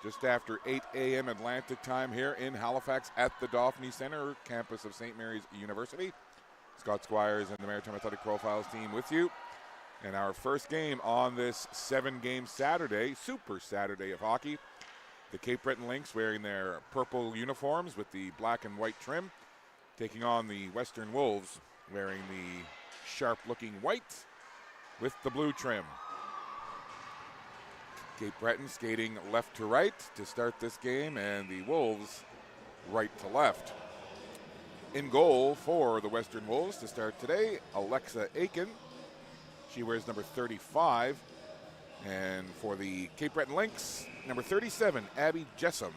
just after 8 a.m. Atlantic time here in Halifax at the Dauphinee Center, campus of St. Mary's University. Scott Squires and the Maritime Athletic Profiles team with you. And our first game on this 7-game Saturday, Super Saturday of hockey. The Cape Breton Lynx wearing their purple uniforms with the black and white trim, taking on the Western Wolves wearing the sharp-looking white with the blue trim. Cape Breton skating left to right to start this game, and the Wolves right to left. In goal for the Western Wolves to start today, Alexa Aiken. She wears number 35. And for the Cape Breton Lynx, number 37, Abby Jessam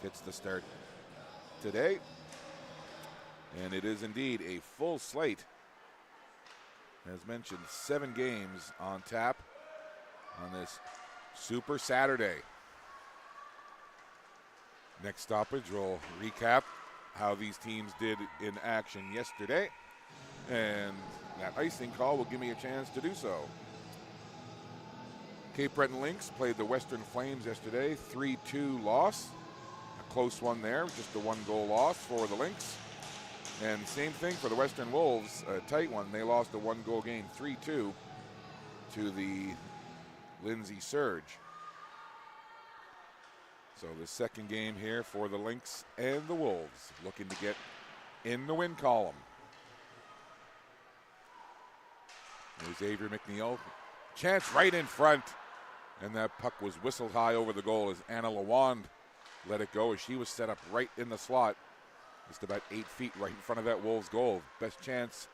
gets the start today. And it is indeed a full slate. As mentioned, 7 games on tap on this Super Saturday. Next stoppage, we'll recap how these teams did in action yesterday. And that icing call will give me a chance to do so. Cape Breton Lynx played the Western Flames yesterday, 3-2 loss. A close one there, just a 1-goal loss for the Lynx. And same thing for the Western Wolves, a tight one. They lost a 1-goal game, 3-2 to the Lindsay Surge. So the second game here for the Lynx and the Wolves, looking to get in the win column. There's Avery McNeil. Chance right in front. And that puck was whistled high over the goal as Anna Lawand let it go as she was set up right in the slot. Just about 8 feet right in front of that Wolves goal. Best chance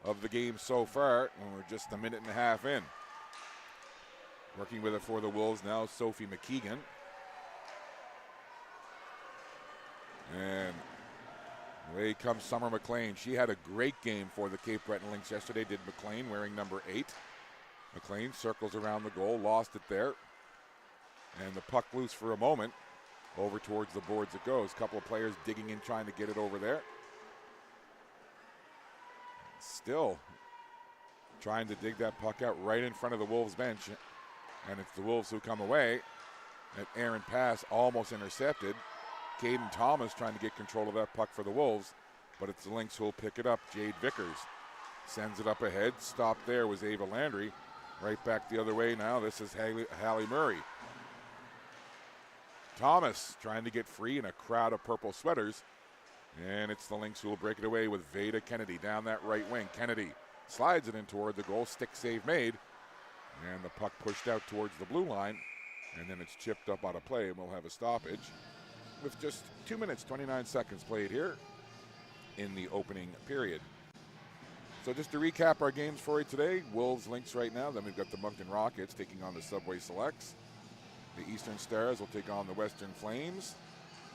of the game so far, and we're just a minute and a half in. Working with it for the Wolves now, Sophie McKeegan. And away comes Summer McLean. She had a great game for the Cape Breton Lynx yesterday, did McLean, wearing number 8. McLean circles around the goal, lost it there. And the puck loose for a moment. Over towards the boards it goes. Couple of players digging in, trying to get it over there. Still trying to dig that puck out right in front of the Wolves bench. And it's the Wolves who come away. That errant pass almost intercepted. Caden Thomas trying to get control of that puck for the Wolves. But it's the Lynx who will pick it up. Jade Vickers sends it up ahead. Stopped there was Ava Landry. Right back the other way now. This is Hallie Murray. Thomas trying to get free in a crowd of purple sweaters. And it's the Lynx who will break it away with Veda Kennedy down that right wing. Kennedy slides it in toward the goal. Stick save made. And the puck pushed out towards the blue line. And then it's chipped up out of play, and we'll have a stoppage with just 2 minutes, 29 seconds played here in the opening period. So just to recap our games for you today, Wolves, Lynx right now. Then we've got the Moncton Rockets taking on the Subway Selects. The Eastern Stars will take on the Western Flames.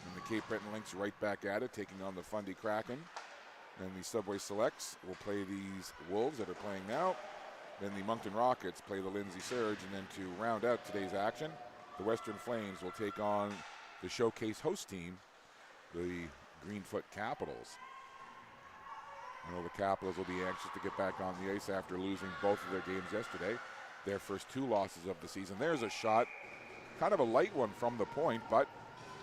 And the Cape Breton Lynx right back at it, taking on the Fundy Kraken. And the Subway Selects will play these Wolves that are playing now. Then the Moncton Rockets play the Lindsay Surge. And then to round out today's action, the Western Flames will take on the showcase host team, the Greenfoot Capitals. I know the Capitals will be anxious to get back on the ice after losing both of their games yesterday. Their first 2 losses of the season. There's a shot, kind of a light one from the point, but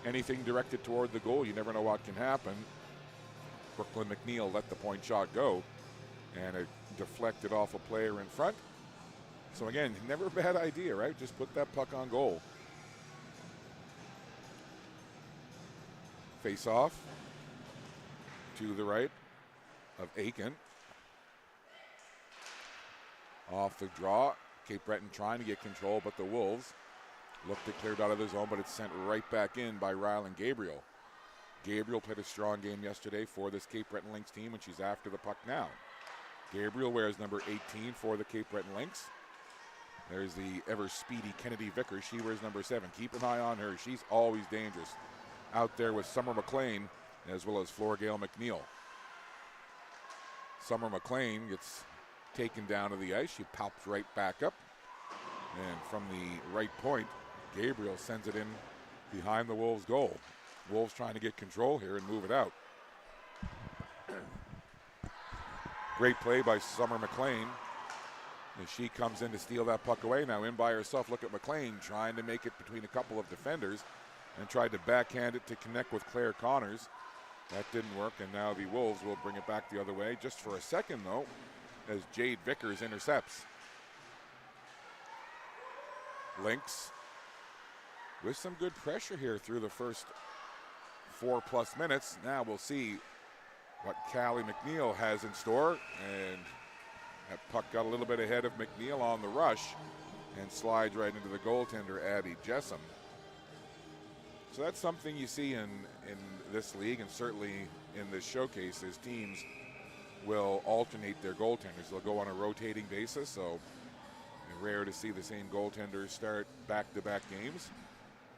anything directed toward the goal, you never know what can happen. Brooklyn McNeil let the point shot go, and it deflected off a player in front. So again, never a bad idea, right? Just put that puck on goal. Face off to the right of Aiken. Off the draw, Cape Breton trying to get control, but the Wolves looked it cleared out of their zone, but it's sent right back in by Rylan Gabriel. Gabriel played a strong game yesterday for this Cape Breton Lynx team, and she's after the puck now. Gabriel wears number 18 for the Cape Breton Lynx. There's the ever-speedy Kennedy Vickers. She wears number 7. Keep an eye on her. She's always dangerous. Out there with Summer McLean, as well as Florgale McNeil. Summer McLean gets taken down to the ice. She pops right back up. And from the right point, Gabriel sends it in behind the Wolves' goal. Wolves trying to get control here and move it out. Great play by Summer McLean. And she comes in to steal that puck away. Now in by herself. Look at McLean trying to make it between a couple of defenders and tried to backhand it to connect with Claire Connors. That didn't work, and now the Wolves will bring it back the other way just for a second, though, as Jade Vickers intercepts. Lynx with some good pressure here through the first 4+ minutes. Now we'll see what Callie McNeil has in store, and that puck got a little bit ahead of McNeil on the rush and slides right into the goaltender, Abby Jessam. So that's something you see in this league, and certainly in this showcase, is teams will alternate their goaltenders. They'll go on a rotating basis, so rare to see the same goaltenders start back-to-back games.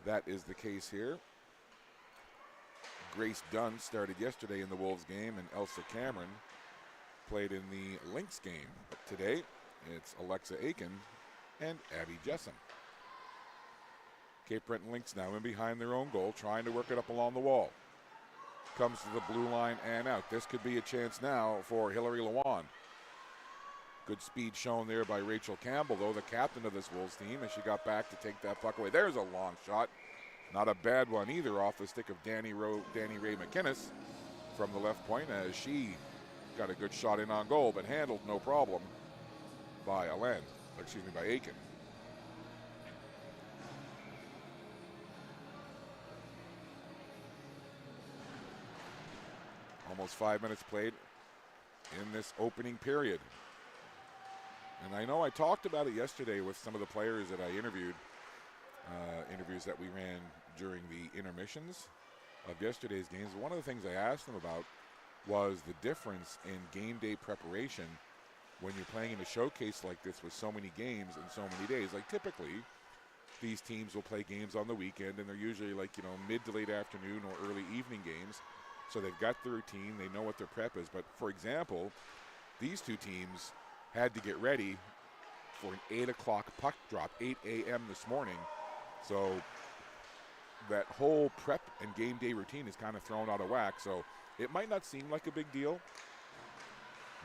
That is the case here. Grace Dunn started yesterday in the Wolves game, and Elsa Cameron played in the Lynx game. But today, it's Alexa Aiken and Abby Jessam. Cape Breton Lynx now in behind their own goal, trying to work it up along the wall. Comes to the blue line and out. This could be a chance now for Hillary Lewan. Good speed shown there by Rachel Campbell, though, the captain of this Wolves team, as she got back to take that puck away. There's a long shot. Not a bad one either, off the stick of Danny Ray McInnes from the left point, as she got a good shot in on goal, but handled no problem by Aiken. Almost 5 minutes played in this opening period. And I know I talked about it yesterday with some of the players that I interviewed, interviews that we ran during the intermissions of yesterday's games. One of the things I asked them about was the difference in game day preparation when you're playing in a showcase like this with so many games in so many days. Like typically, these teams will play games on the weekend, and they're usually like, mid to late afternoon or early evening games. So they've got the routine, they know what their prep is. But for example, these two teams had to get ready for an 8 o'clock puck drop, 8 a.m. this morning. So that whole prep and game day routine is kind of thrown out of whack. So it might not seem like a big deal,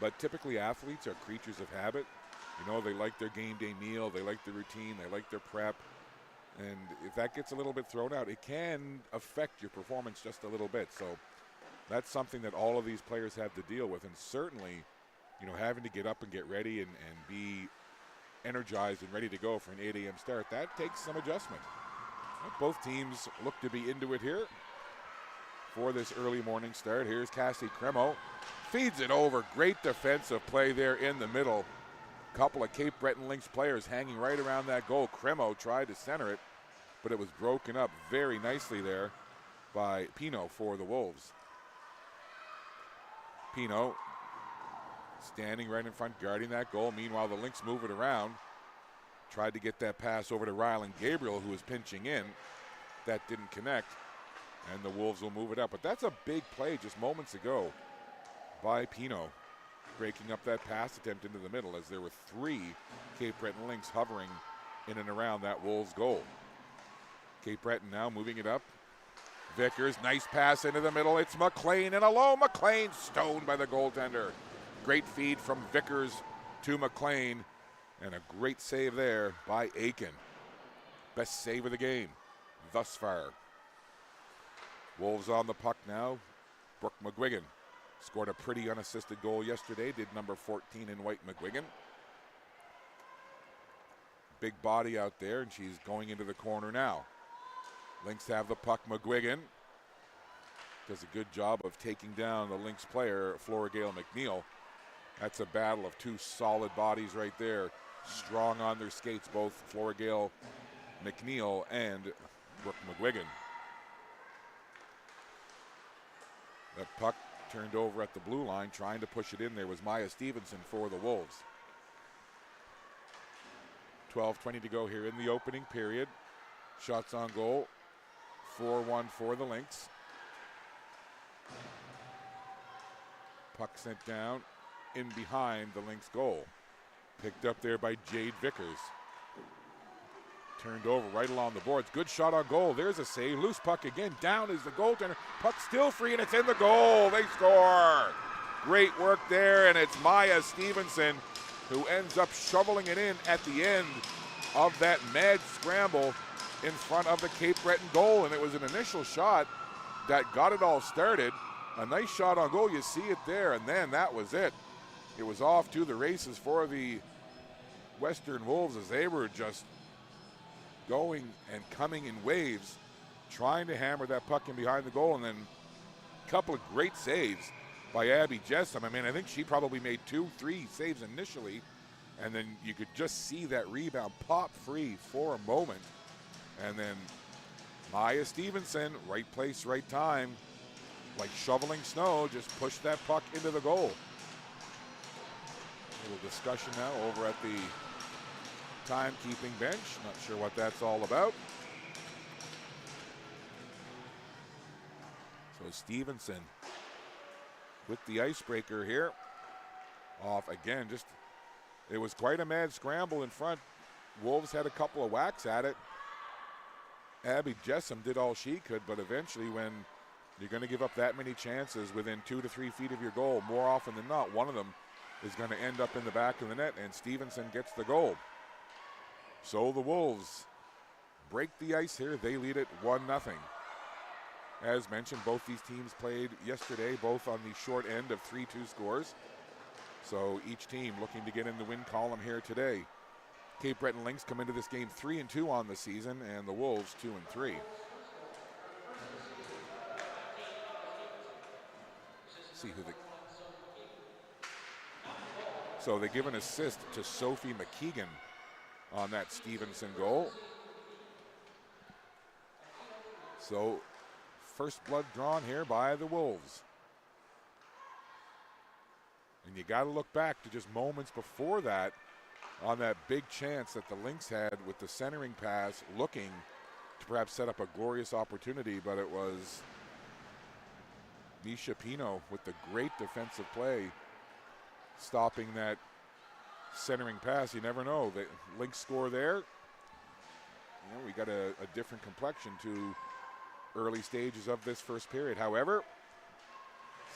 but typically athletes are creatures of habit. They like their game day meal, they like the routine, they like their prep. And if that gets a little bit thrown out, it can affect your performance just a little bit. So that's something that all of these players have to deal with. And certainly, having to get up and get ready and be energized and ready to go for an 8 a.m. start, that takes some adjustment. Both teams look to be into it here for this early morning start. Here's Cassie Cremo. Feeds it over. Great defensive play there in the middle. Couple of Cape Breton Lynx players hanging right around that goal. Cremo tried to center it, but it was broken up very nicely there by Pino for the Wolves. Pino standing right in front, guarding that goal. Meanwhile, the Lynx move it around. Tried to get that pass over to Rylan Gabriel, who was pinching in. That didn't connect, and the Wolves will move it up. But that's a big play just moments ago by Pino, breaking up that pass attempt into the middle, as there were 3 Cape Breton Lynx hovering in and around that Wolves goal. Cape Breton now moving it up. Vickers, nice pass into the middle. It's McLean, and alone McLean stoned by the goaltender. Great feed from Vickers to McLean, and a great save there by Aiken. Best save of the game thus far. Wolves on the puck now. Brooke McGuigan scored a pretty unassisted goal yesterday, did number 14 in white McGuigan. Big body out there, and she's going into the corner now. Lynx have the puck. McGuigan does a good job of taking down the Lynx player, Flora Gale McNeil. That's a battle of 2 solid bodies right there. Strong on their skates, both Flora Gale McNeil and Brooke McGuigan. That puck turned over at the blue line. Trying to push it in there was Maya Stevenson for the Wolves. 12:20 to go here in the opening period. Shots on goal. 4-1 for the Lynx. Puck sent down in behind the Lynx goal. Picked up there by Jade Vickers. Turned over right along the boards. Good shot on goal. There's a save. Loose puck again. Down is the goaltender. Puck still free, and it's in the goal. They score. Great work there, and it's Maya Stevenson who ends up shoveling it in at the end of that mad scramble in front of the Cape Breton goal. And it was an initial shot that got it all started. A nice shot on goal, you see it there, and then that was it. It was off to the races for the Western Wolves as they were just going and coming in waves, trying to hammer that puck in behind the goal. And then a couple of great saves by Abby Jessom. I mean, I think she probably made 2-3 saves initially, and then you could just see that rebound pop free for a moment. And then Maya Stevenson, right place, right time, like shoveling snow, just pushed that puck into the goal. A little discussion now over at the timekeeping bench. Not sure what that's all about. So Stevenson with the icebreaker here. Off again, just, it was quite a mad scramble in front. Wolves had a couple of whacks at it. Abby Jessom did all she could, but eventually when you're going to give up that many chances within 2 to 3 feet of your goal, more often than not, one of them is going to end up in the back of the net, and Stevenson gets the goal. So the Wolves break the ice here. They lead it 1-0. As mentioned, both these teams played yesterday, both on the short end of 3-2 scores. So each team looking to get in the win column here today. Cape Breton Lynx come into this game 3-2 on the season, and the Wolves 2-3. See who they. So they give an assist to Sophie McKeegan on that Stevenson goal. So first blood drawn here by the Wolves. And you got to look back to just moments before that on that big chance that the Lynx had with the centering pass, looking to perhaps set up a glorious opportunity, but it was Misha Pino with the great defensive play, stopping that centering pass. You never know. The Lynx score there. You know, we got a different complexion to early stages of this first period. However,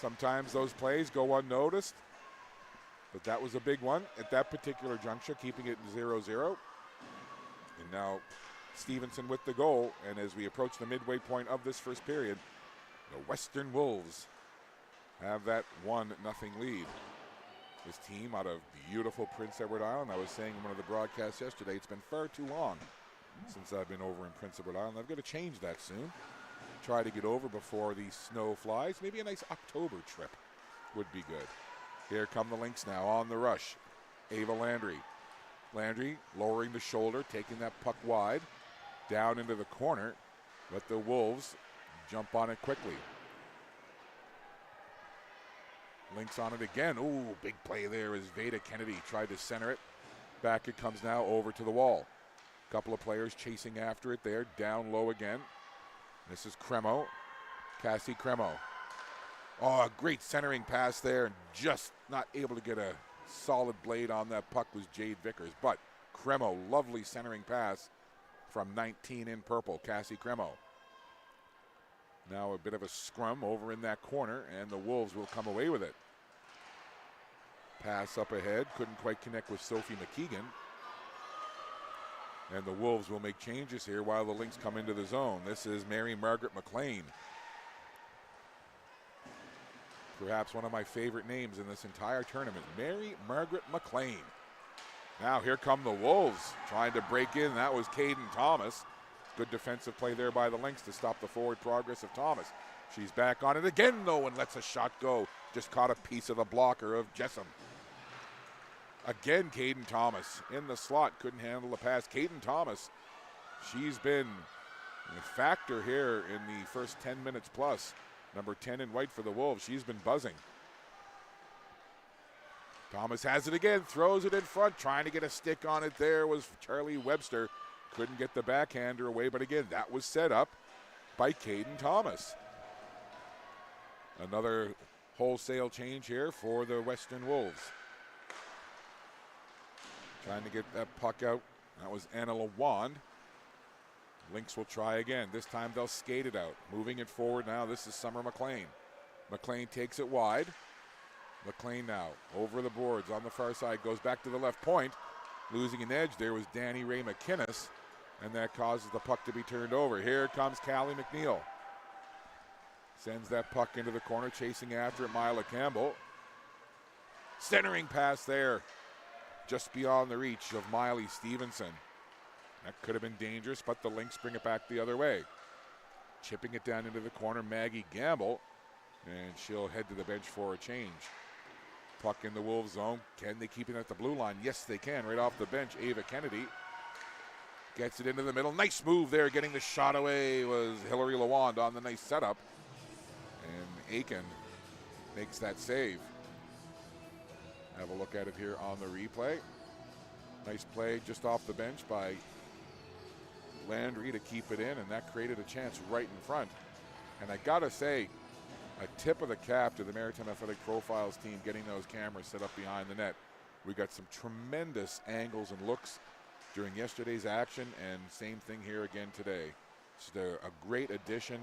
sometimes those plays go unnoticed, but that was a big one at that particular juncture, keeping it 0-0. And now Stevenson with the goal, and as we approach the midway point of this first period, the Western Wolves have that 1-0 lead. This team out of beautiful Prince Edward Island, I was saying in one of the broadcasts yesterday, it's been far too long since I've been over in Prince Edward Island. I've got to change that soon. Try to get over before the snow flies. Maybe a nice October trip would be good. Here come the Lynx now on the rush. Ava Landry. Landry lowering the shoulder, taking that puck wide, down into the corner. Let the Wolves jump on it quickly. Lynx on it again. Ooh, big play there as Veda Kennedy tried to center it. Back it comes now over to the wall. Couple of players chasing after it there, down low again. This is Cremo, Cassie Cremo. Oh, a great centering pass there, and just not able to get a solid blade on that puck was Jade Vickers. But Cremo, lovely centering pass from 19 in purple, Cassie Cremo. Now a bit of a scrum over in that corner, and the Wolves will come away with it. Pass up ahead, couldn't quite connect with Sophie McKeegan. And the Wolves will make changes here while the Lynx come into the zone. This is Mary Margaret McLean. Perhaps one of my favorite names in this entire tournament, Mary Margaret McLean. Now here come the Wolves trying to break in. That was Caden Thomas. Good defensive play there by the Lynx to stop the forward progress of Thomas. She's back on it again, though, and lets a shot go. Just caught a piece of the blocker of Jessom. Again, Caden Thomas in the slot, couldn't handle the pass. Caden Thomas, she's been a factor here in the first 10 minutes plus. Number 10 in white for the Wolves. She's been buzzing. Thomas has it again, throws it in front, trying to get a stick on it. There was Charlie Webster. Couldn't get the backhander away, but again, that was set up by Caden Thomas. Another wholesale change here for the Western Wolves. Trying to get that puck out. That was Anna Lawand. Lynx will try again. This time they'll skate it out. Moving it forward now, this is Summer McLean. McLean takes it wide. McLean now over the boards on the far side, goes back to the left point. Losing an edge there was Danny Ray McInnes, and that causes the puck to be turned over. Here comes Callie McNeil. Sends that puck into the corner, chasing after it, Mila Campbell. Centering pass there, just beyond the reach of Miley Stevenson. That could have been dangerous, but the Lynx bring it back the other way. Chipping it down into the corner, Maggie Gamble, and she'll head to the bench for a change. Puck in the Wolves zone. Can they keep it at the blue line? Yes, they can. Right off the bench, Ava Kennedy gets it into the middle. Nice move there. Getting the shot away was Hillary Lawand on the nice setup. And Aiken makes that save. Have a look at it here on the replay. Nice play just off the bench by Landry to keep it in, and that created a chance right in front. And I gotta say, a tip of the cap to the Maritime Athletic Profiles team getting those cameras set up behind the net. We got some tremendous angles and looks during yesterday's action, and same thing here again today. Just a great addition,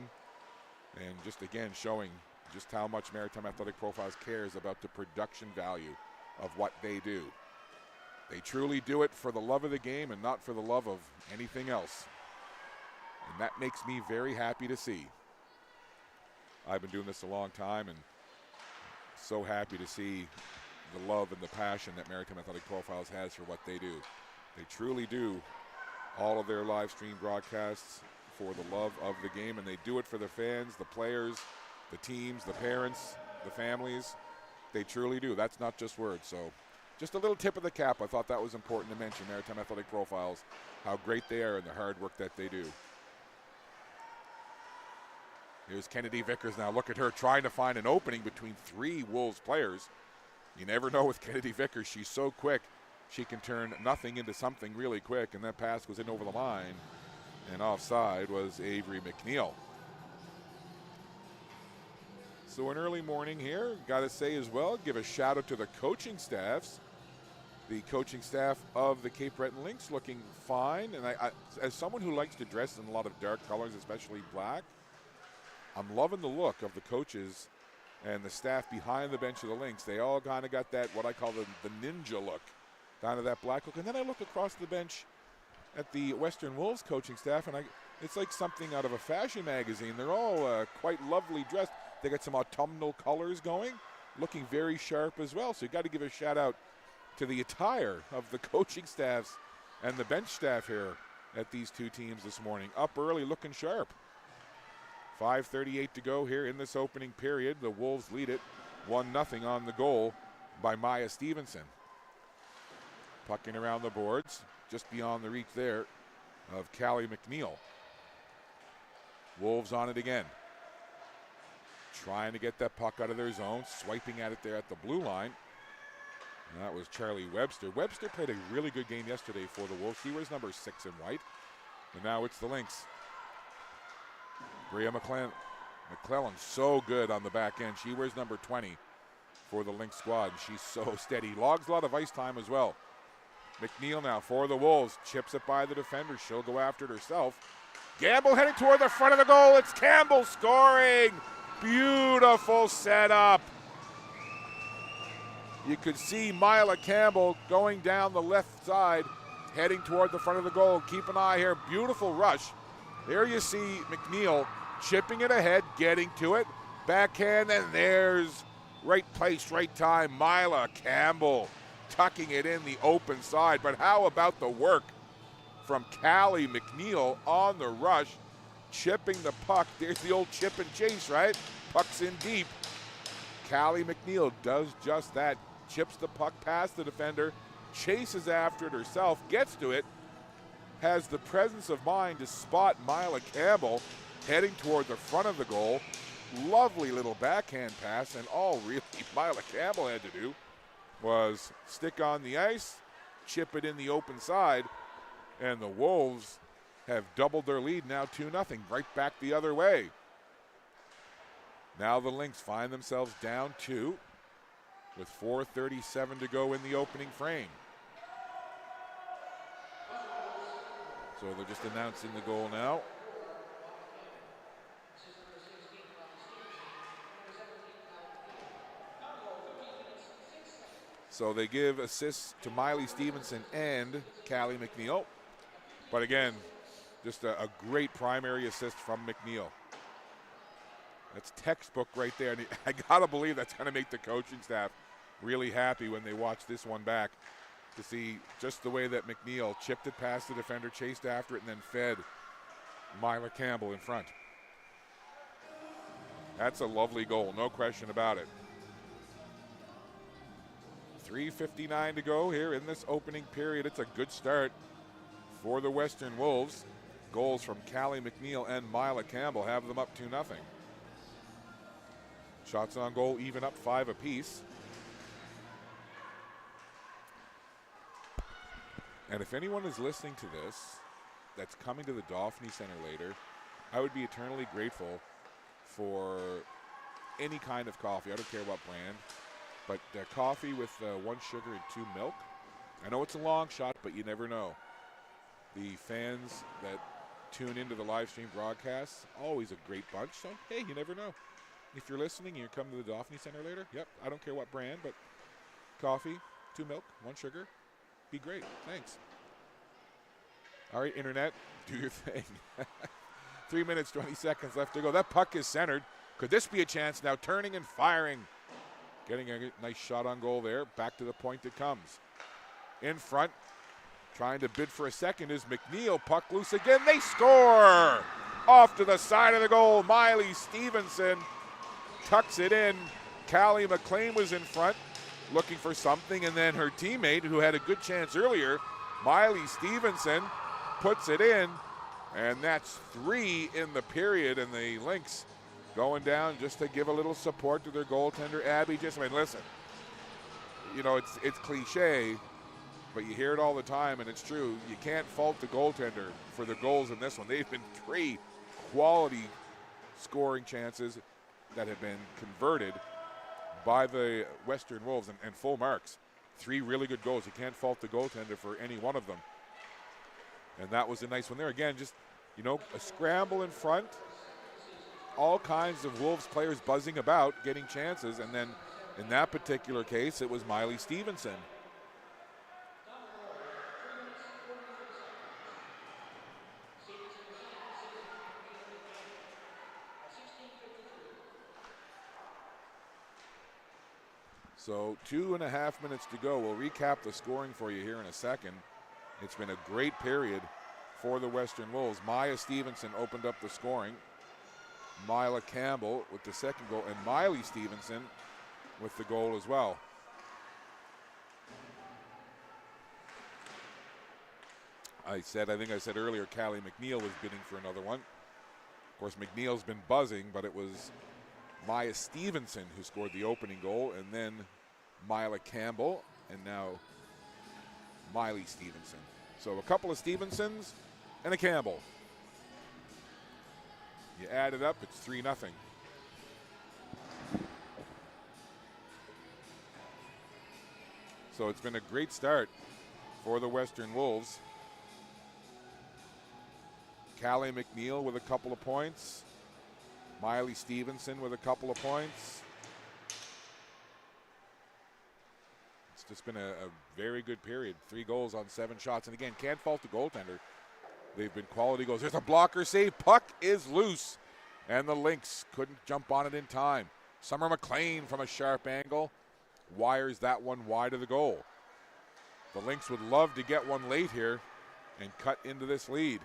and just again showing just how much Maritime Athletic Profiles cares about the production value of what they do. They truly do it for the love of the game and not for the love of anything else. And that makes me very happy to see. I've been doing this a long time and so happy to see the love and the passion that Maritime Athletic Profiles has for what they do. They truly do all of their live stream broadcasts for the love of the game, and they do it for the fans, the players, the teams, the parents, the families. They truly do. That's not just words. So just a little tip of the cap. I thought that was important to mention, Maritime Athletic Profiles, how great they are and the hard work that they do. Here's Kennedy Vickers now. Look at her trying to find an opening between three Wolves players. You never know with Kennedy Vickers. She's so quick. She can turn nothing into something really quick, and that pass goes in over the line, and offside was Avery McNeil. So an early morning here. Got to say as well, give a shout out to the coaching staffs. The coaching staff of the Cape Breton Lynx looking fine, and I as someone who likes to dress in a lot of dark colors, especially black, I'm loving the look of the coaches and the staff behind the bench of the Lynx. They all kind of got that, what I call the ninja look, down to that black look. And then I look across the bench at the Western Wolves coaching staff, and it's like something out of a fashion magazine. They're all quite lovely dressed. They got some autumnal colors going, looking very sharp as well. So you got to give a shout out to the attire of the coaching staffs and the bench staff here at these two teams this morning. Up early, looking sharp. 5:38 to go here in this opening period. The Wolves lead it 1-0 on the goal by Maya Stevenson. Pucking around the boards, just beyond the reach there of Callie McNeil. Wolves on it again. Trying to get that puck out of their zone, swiping at it there at the blue line. And that was Charlie Webster. Webster played a really good game yesterday for the Wolves. He wears number 6 in white. And now it's the Lynx. Bria McClellan, so good on the back end. She wears number 20 for the Lynx squad. She's so steady. Logs a lot of ice time as well. McNeil now for the Wolves. Chips it by the defender. She'll go after it herself. Gamble heading toward the front of the goal. It's Campbell scoring. Beautiful setup. You could see Mila Campbell going down the left side, heading toward the front of the goal. Keep an eye here. Beautiful rush. There you see McNeil chipping it ahead, getting to it. Backhand, and there's right place, right time. Mila Campbell tucking it in the open side. But how about the work from Callie McNeil on the rush, chipping the puck. There's the old chip and chase, right? Puck's in deep. Callie McNeil does just that. Chips the puck past the defender, chases after it herself, gets to it, has the presence of mind to spot Mila Campbell heading toward the front of the goal. Lovely little backhand pass, and all really Mila Campbell had to do was stick on the ice, chip it in the open side, and the Wolves have doubled their lead, now 2-0, right back the other way. Now the Lynx find themselves down 2 with 4:37 to go in the opening frame. So they're just announcing the goal now. So they give assists to Miley Stevenson and Callie McNeil. But again, just a great primary assist from McNeil. That's textbook right there. And I got to believe that's going to make the coaching staff really happy when they watch this one back, to see just the way that McNeil chipped it past the defender, chased after it, and then fed Myla Campbell in front. That's a lovely goal, no question about it. 3:59 to go here in this opening period. It's a good start for the Western Wolves. Goals from Callie McNeil and Myla Campbell have them up 2-0. Shots on goal even up 5 apiece. And if anyone is listening to this that's coming to the Dauphinee Center later, I would be eternally grateful for any kind of coffee. I don't care what brand, but coffee with 1 sugar and 2 milk. I know it's a long shot, but you never know. The fans that tune into the live stream broadcasts, always a great bunch. So, hey, you never know. If you're listening and you're coming to the Dauphinee Center later, yep, I don't care what brand, but coffee, 2 milk, 1 sugar, be great. Thanks. All right, Internet, do your thing. 3 minutes, 20 seconds left to go. That puck is centered. Could this be a chance now? Turning and firing. Getting a nice shot on goal there. Back to the point it comes. In front, trying to bid for a second is McNeil. Puck loose again. They score! Off to the side of the goal. Miley Stevenson tucks it in. Callie McLean was in front looking for something, and then her teammate, who had a good chance earlier, Miley Stevenson, puts it in, and that's 3 in the period, and the Lynx going down just to give a little support to their goaltender, Abby. Just, I mean, listen, you know, it's cliche, but you hear it all the time, and it's true. You can't fault the goaltender for the goals in this one. They've been 3 quality scoring chances that have been converted by the Western Wolves, and full marks. 3 really good goals. You can't fault the goaltender for any one of them. And that was a nice one there. Again, just, you know, a scramble in front. All kinds of Wolves players buzzing about, getting chances. And then in that particular case, it was Miley Stevenson. So 2.5 minutes to go. We'll recap the scoring for you here in a second. It's been a great period for the Western Wolves. Maya Stevenson opened up the scoring. Myla Campbell with the second goal, and Miley Stevenson with the goal as well. I think I said earlier, Callie McNeil was bidding for another one. Of course, McNeil's been buzzing, but it was Maya Stevenson who scored the opening goal, and then Myla Campbell, and now Miley Stevenson. So a couple of Stevensons and a Campbell. You add it up, it's 3-0. So it's been a great start for the Western Wolves. Callie McNeil with a couple of points. Miley Stevenson with a couple of points. It's just been a very good period. 3 goals on 7 shots. And again, can't fault the goaltender. They've been quality goals. There's a blocker save. Puck is loose. And the Lynx couldn't jump on it in time. Summer McLean from a sharp angle wires that one wide of the goal. The Lynx would love to get one late here and cut into this lead.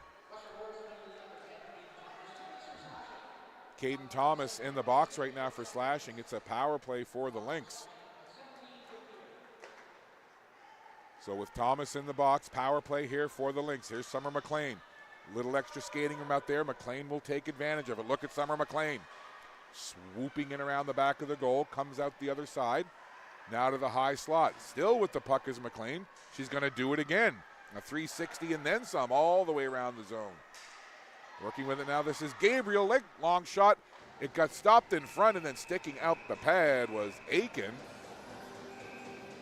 Caden Thomas in the box right now for slashing. It's a power play for the Lynx. So with Thomas in the box, power play here for the Lynx. Here's Summer McLean. Little extra skating room out there. McLean will take advantage of it. Look at Summer McLean. Swooping in around the back of the goal. Comes out the other side. Now to the high slot. Still with the puck is McLean. She's going to do it again. A 360 and then some all the way around the zone. Working with it now. This is Gabriel. Long shot. It got stopped in front, and then sticking out the pad was Aiken.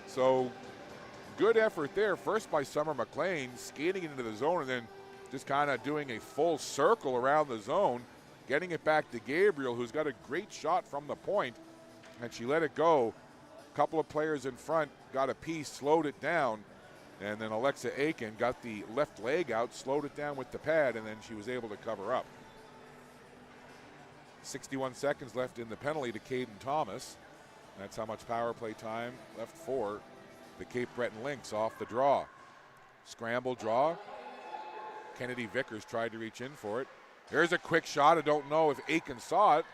So good effort there. First by Summer McLean, skating into the zone and then just kind of doing a full circle around the zone, getting it back to Gabriel, who's got a great shot from the point, and she let it go. couple of players in front got a piece, slowed it down, and then Alexa Aiken got the left leg out, slowed it down with the pad, and then she was able to cover up. 61 seconds left in the penalty to Caden Thomas. That's how much power play time left for the Cape Breton Lynx off the draw. Scramble draw. Kennedy Vickers tried to reach in for it. Here's a quick shot. I don't know if Aiken saw it,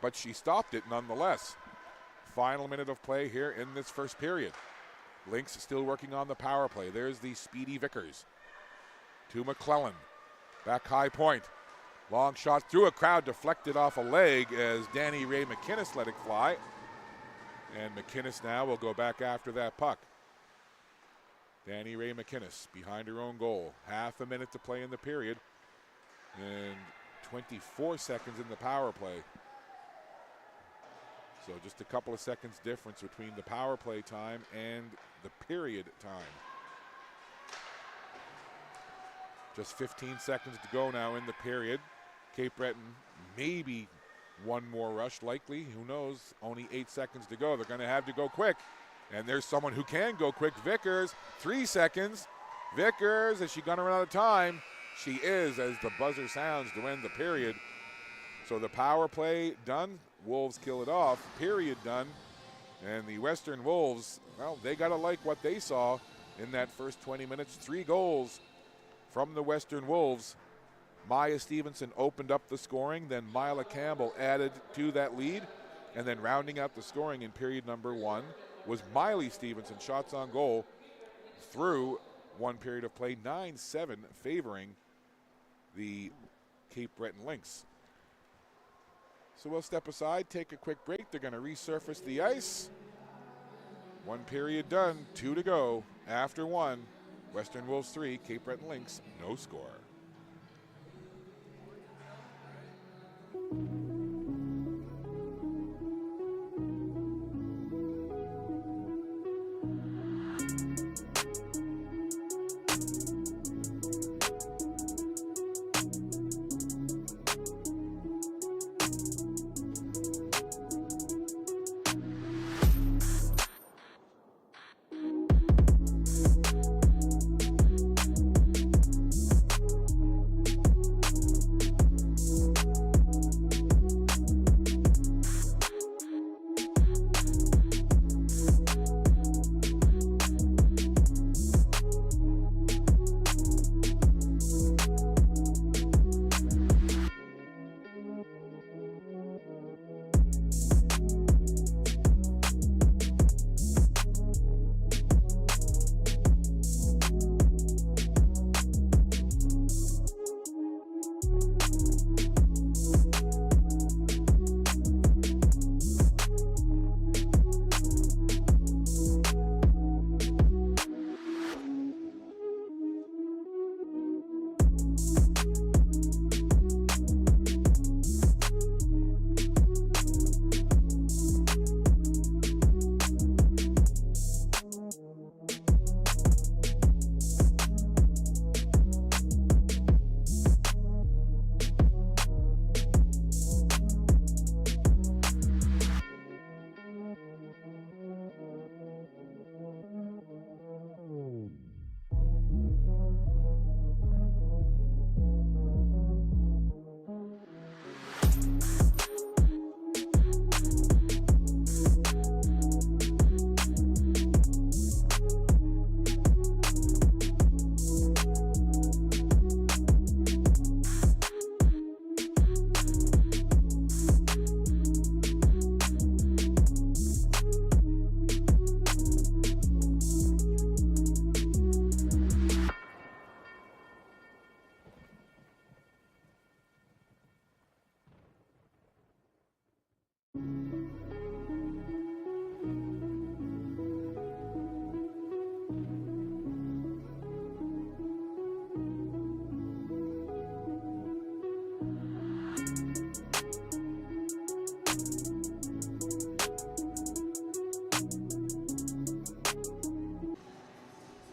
but she stopped it nonetheless. Final minute of play here in this first period. Lynx still working on the power play. There's the speedy Vickers. To McClellan. Back high point. Long shot through a crowd, deflected off a leg as Danny Ray McInnes let it fly. And McInnes now will go back after that puck. Danny Ray McInnes behind her own goal. Half a minute to play in the period. And 24 seconds in the power play. So just a couple of seconds difference between the power play time and the period time. Just 15 seconds to go now in the period. Cape Breton maybe one more rush, likely. Who knows? Only 8 seconds to go. They're going to have to go quick. And there's someone who can go quick. Vickers, 3 seconds. Vickers, is she going to run out of time? She is, as the buzzer sounds to end the period. So the power play done. Wolves kill it off. Period done. And the Western Wolves, well, they got to like what they saw in that first 20 minutes. 3 goals from the Western Wolves. Maya Stevenson opened up the scoring. Then Mila Campbell added to that lead. And then rounding out the scoring in period number 1 was Miley Stevenson. Shots on goal through one period of play. 9-7 favoring the Cape Breton Lynx. So we'll step aside, take a quick break. They're going to resurface the ice. One period done, 2 to go. After 1, Western Wolves 3, Cape Breton Lynx, no score.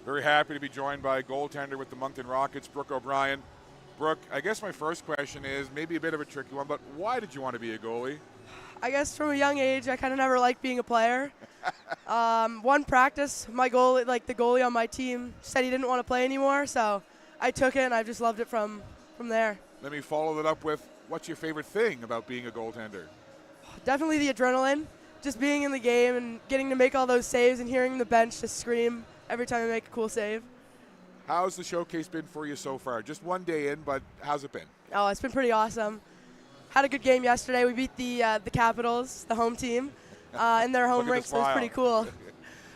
Very happy to be joined by goaltender with the Moncton Rockets, Brooke O'Brien. Brooke, I guess my first question is maybe a bit of a tricky one, but why did you want to be a goalie? I guess from a young age, I kind of never liked being a player. One practice, my goalie, the goalie on my team, said he didn't want to play anymore, so I took it, and I've just loved it from there. Let me follow that up with, what's your favorite thing about being a goaltender? Definitely the adrenaline, just being in the game and getting to make all those saves and hearing the bench just scream every time I make a cool save. How's the showcase been for you so far? Just one day in, but how's it been? Oh, it's been pretty awesome. Had a good game yesterday. We beat the Capitals, the home team, in their home rink, so it was pretty cool.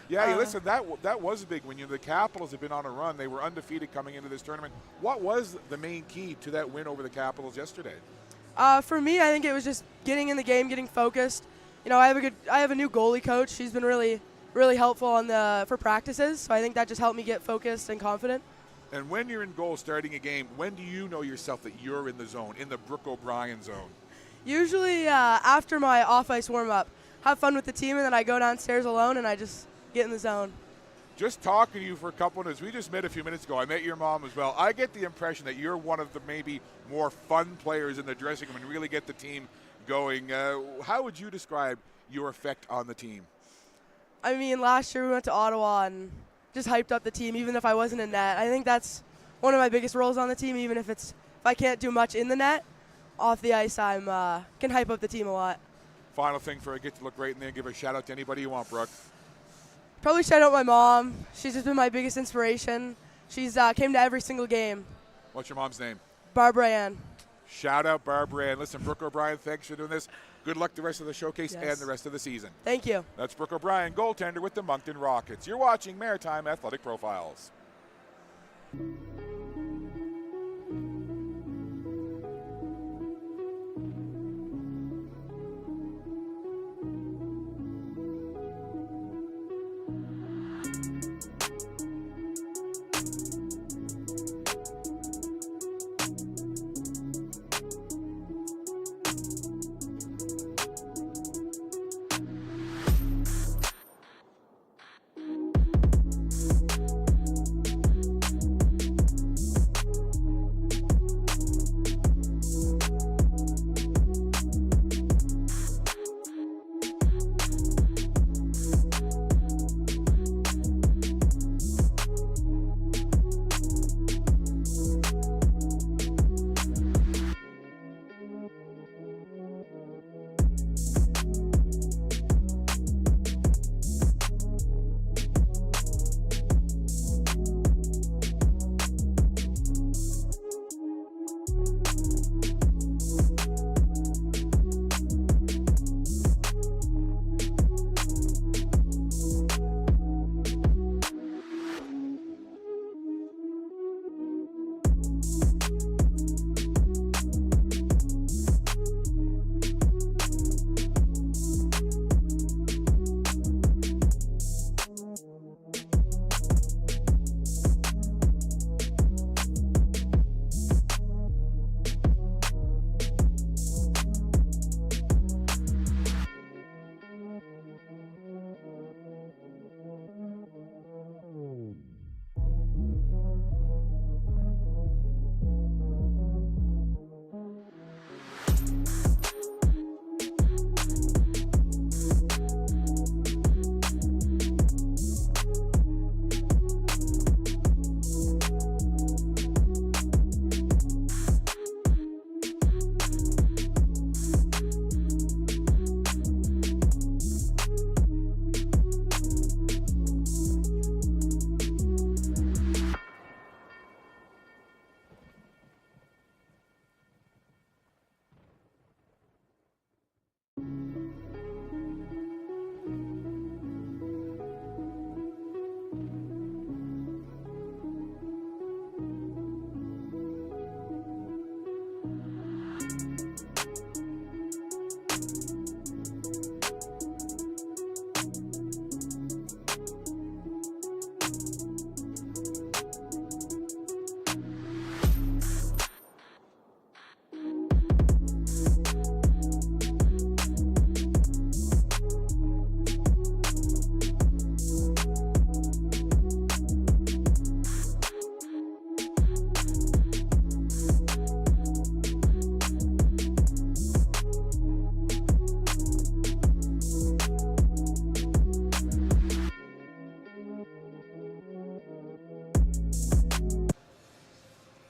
Yeah, listen, that was big. When the Capitals have been on a run, they were undefeated coming into this tournament. What was the main key to that win over the Capitals yesterday? For me, I think it was just getting in the game, getting focused. I have a new goalie coach. She's been really helpful for practices, so I think that just helped me get focused and confident. And when you're in goal starting a game, when do you know yourself that you're in the zone, in the Brooke O'Brien zone? Usually after my off-ice warm-up. Have fun with the team, and then I go downstairs alone, and I just get in the zone. Just talking to you for a couple of minutes, we just met a few minutes ago. I met your mom as well. I get the impression that you're one of the maybe more fun players in the dressing room and really get the team going. How would you describe your effect on the team? I mean, last year we went to Ottawa and just hyped up the team, even if I wasn't in net. I think that's one of my biggest roles on the team, even if I can't do much in the net. Off the ice, I can hype up the team a lot. Final thing for I get to look great in there, give a shout out to anybody you want, Brooke. Probably shout out my mom. She's just been my biggest inspiration. She's came to every single game. What's your mom's name? Barbara Ann. Shout out Barbara Ann. Listen, Brooke O'Brien, thanks for doing this. Good luck the rest of the showcase and the rest of the season. Thank you. That's Brooke O'Brien, goaltender with the Moncton Rockets. You're watching Maritime Athletic Profiles.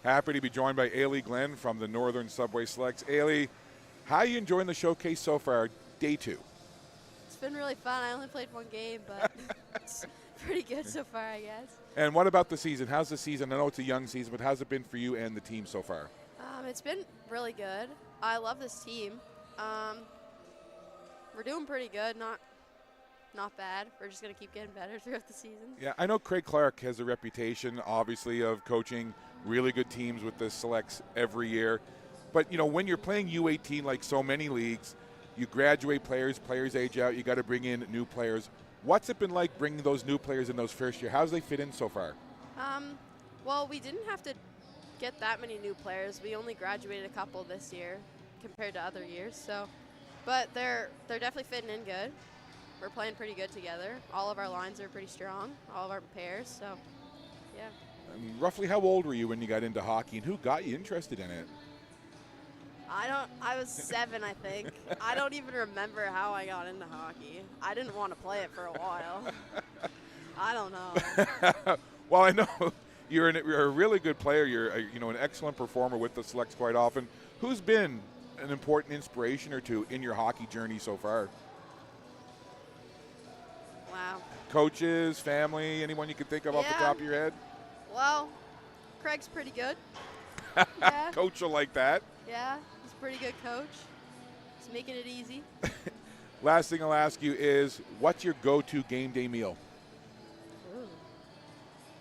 Happy to be joined by Ailey Glenn from the Northern Subway Selects. Ailey, how are you enjoying the showcase so far, day 2? It's been really fun. I only played one game, but it's pretty good so far, I guess. And what about the season? How's the season? I know it's a young season, but how's it been for you and the team so far? It's been really good. I love this team. We're doing pretty good, not bad. We're just going to keep getting better throughout the season. Yeah, I know Craig Clark has a reputation, obviously, of coaching really good teams with the selects every year. But, you know, when you're playing U18 like so many leagues, you graduate players age out, you got to bring in new players. What's it been like bringing those new players in those first year? How's they fit in so far? Well, we didn't have to get that many new players. We only graduated a couple this year compared to other years. So, but they're definitely fitting in good. We're playing pretty good together. All of our lines are pretty strong, all of our pairs. So, yeah. Roughly how old were you when you got into hockey, and who got you interested in it? I was 7, I think. I don't even remember how I got into hockey. I didn't want to play it for a while. I don't know. Well, I know you're a really good player. You're an excellent performer with the selects quite often. Who's been an important inspiration or two in your hockey journey so far? Wow. Coaches, family, anyone you can think of off the top of your head? Well, Craig's pretty good. Yeah. Coach will like that. Yeah, he's a pretty good coach. He's making it easy. Last thing I'll ask you is, what's your go-to game day meal? Ooh.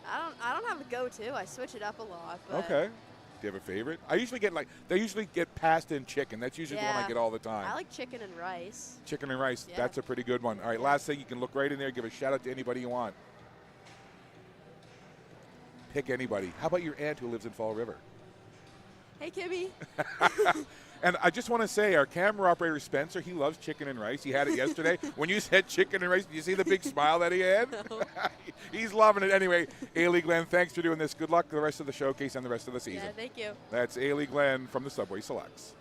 I don't have a go-to. I switch it up a lot. But Okay. Do you have a favorite? I usually get pasta and chicken. That's usually the one I get all the time. I like chicken and rice. Chicken and rice. Yeah. That's a pretty good one. All right, last thing, you can look right in there, give a shout out to anybody you want. Pick anybody. How about your aunt who lives in Fall River? Hey, Kimmy. And I just want to say, our camera operator, Spencer, he loves chicken and rice. He had it yesterday. When you said chicken and rice, did you see the big smile that he had? No. He's loving it. Anyway, Ailey Glenn, thanks for doing this. Good luck for the rest of the showcase and the rest of the season. Yeah, thank you. That's Ailey Glenn from the Subway Selects.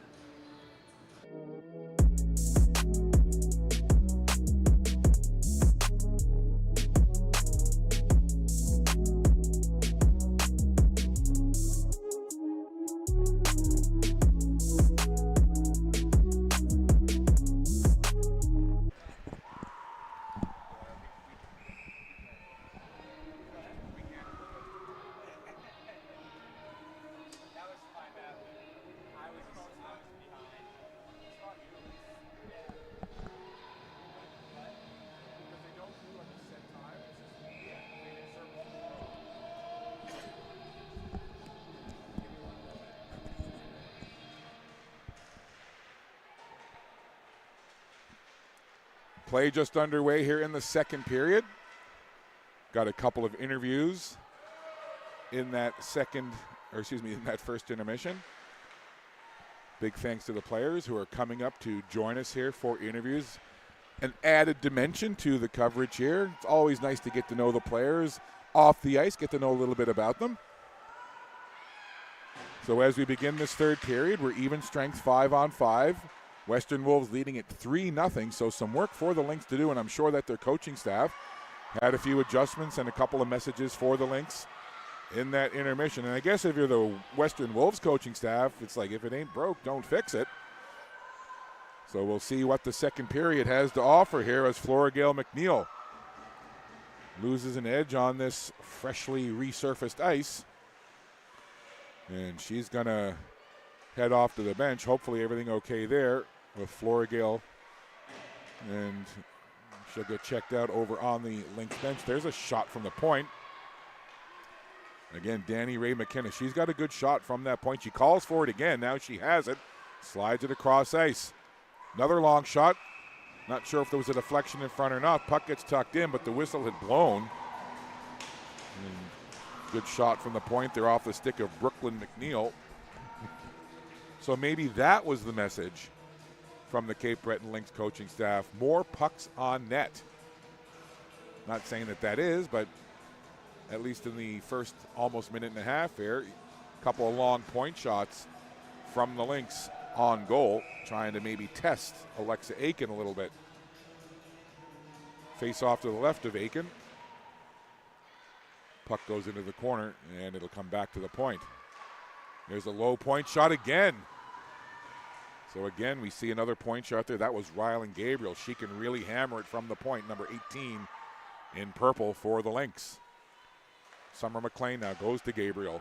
Play just underway here in the second period. Got a couple of interviews in that in that first intermission. Big thanks to the players who are coming up to join us here for interviews. An added dimension to the coverage here. It's always nice to get to know the players off the ice, get to know a little bit about them. So as we begin this third period, we're even strength 5-on-5. Western Wolves leading it 3-0, so some work for the Lynx to do, and I'm sure that their coaching staff had a few adjustments and a couple of messages for the Lynx in that intermission. And I guess if you're the Western Wolves coaching staff, it's like, if it ain't broke, don't fix it. So we'll see what the second period has to offer here as Florigale McNeil loses an edge on this freshly resurfaced ice. And she's going to head off to the bench. Hopefully everything okay there with Florigale. And she'll get checked out over on the Lynx bench. There's a shot from the point. Again, Danny Ray McKenna. She's got a good shot from that point. She calls for it again. Now she has it. Slides it across ice. Another long shot. Not sure if there was a deflection in front or not. Puck gets tucked in, but the whistle had blown. And good shot from the point there off the stick of Brooklyn McNeil. So maybe that was the message from the Cape Breton Lynx coaching staff. More pucks on net. Not saying that is, but at least in the first almost minute and a half here, a couple of long point shots from the Lynx on goal, trying to maybe test Alexa Aiken a little bit. Face off to the left of Aiken. Puck goes into the corner, and it'll come back to the point. There's a low point shot again. So again, we see another point shot there. That was Rylan Gabriel. She can really hammer it from the point, number 18 in purple for the Lynx. Summer McLean now goes to Gabriel.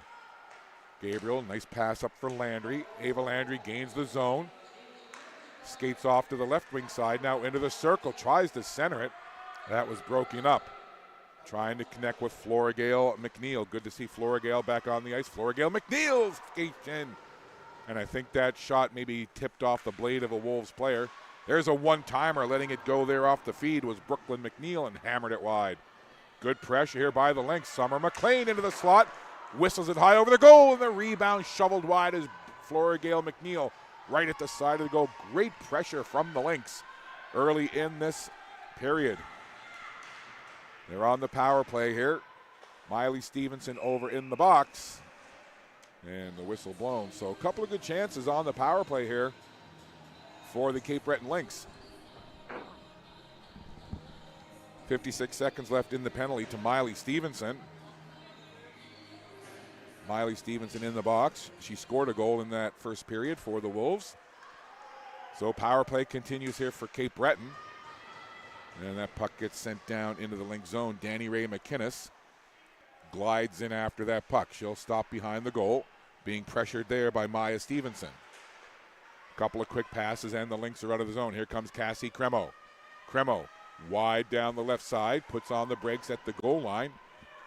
Gabriel, nice pass up for Landry. Ava Landry gains the zone. Skates off to the left wing side, now into the circle. Tries to center it. That was broken up. Trying to connect with Florigale McNeil. Good to see Florigale back on the ice. Florigale McNeil skates in. And I think that shot maybe tipped off the blade of a Wolves player. There's a one-timer. Letting it go there off the feed was Brooklyn McNeil and hammered it wide. Good pressure here by the Lynx. Summer McLean into the slot. Whistles it high over the goal, and the rebound shoveled wide as Florigale McNeil right at the side of the goal. Great pressure from the Lynx early in this period. They're on the power play here. Miley Stevenson over in the box. And the whistle blown. So a couple of good chances on the power play here for the Cape Breton Lynx. 56 seconds left in the penalty to Miley Stevenson. Miley Stevenson in the box. She scored a goal in that first period for the Wolves. So power play continues here for Cape Breton. And that puck gets sent down into the Lynx zone. Danny Ray McInnes glides in after that puck. She'll stop behind the goal, being pressured there by Maya Stevenson. A couple of quick passes and the Lynx are out of the zone. Here comes Cassie Cremo. Cremo wide down the left side, puts on the brakes at the goal line,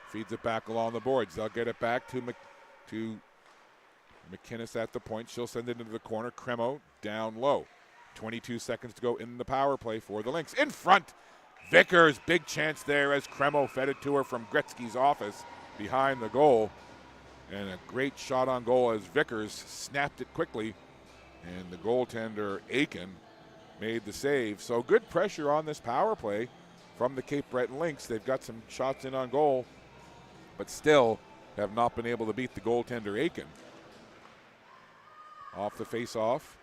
feeds it back along the boards. They'll get it back to McInnes at the point. She'll send it into the corner. Cremo down low. 22 seconds to go in the power play for the Lynx. In front, Vickers, big chance there as Cremo fed it to her from Gretzky's office behind the goal. And a great shot on goal as Vickers snapped it quickly. And the goaltender, Aiken, made the save. So good pressure on this power play from the Cape Breton Lynx. They've got some shots in on goal, but still have not been able to beat the goaltender, Aiken. Off the face-off.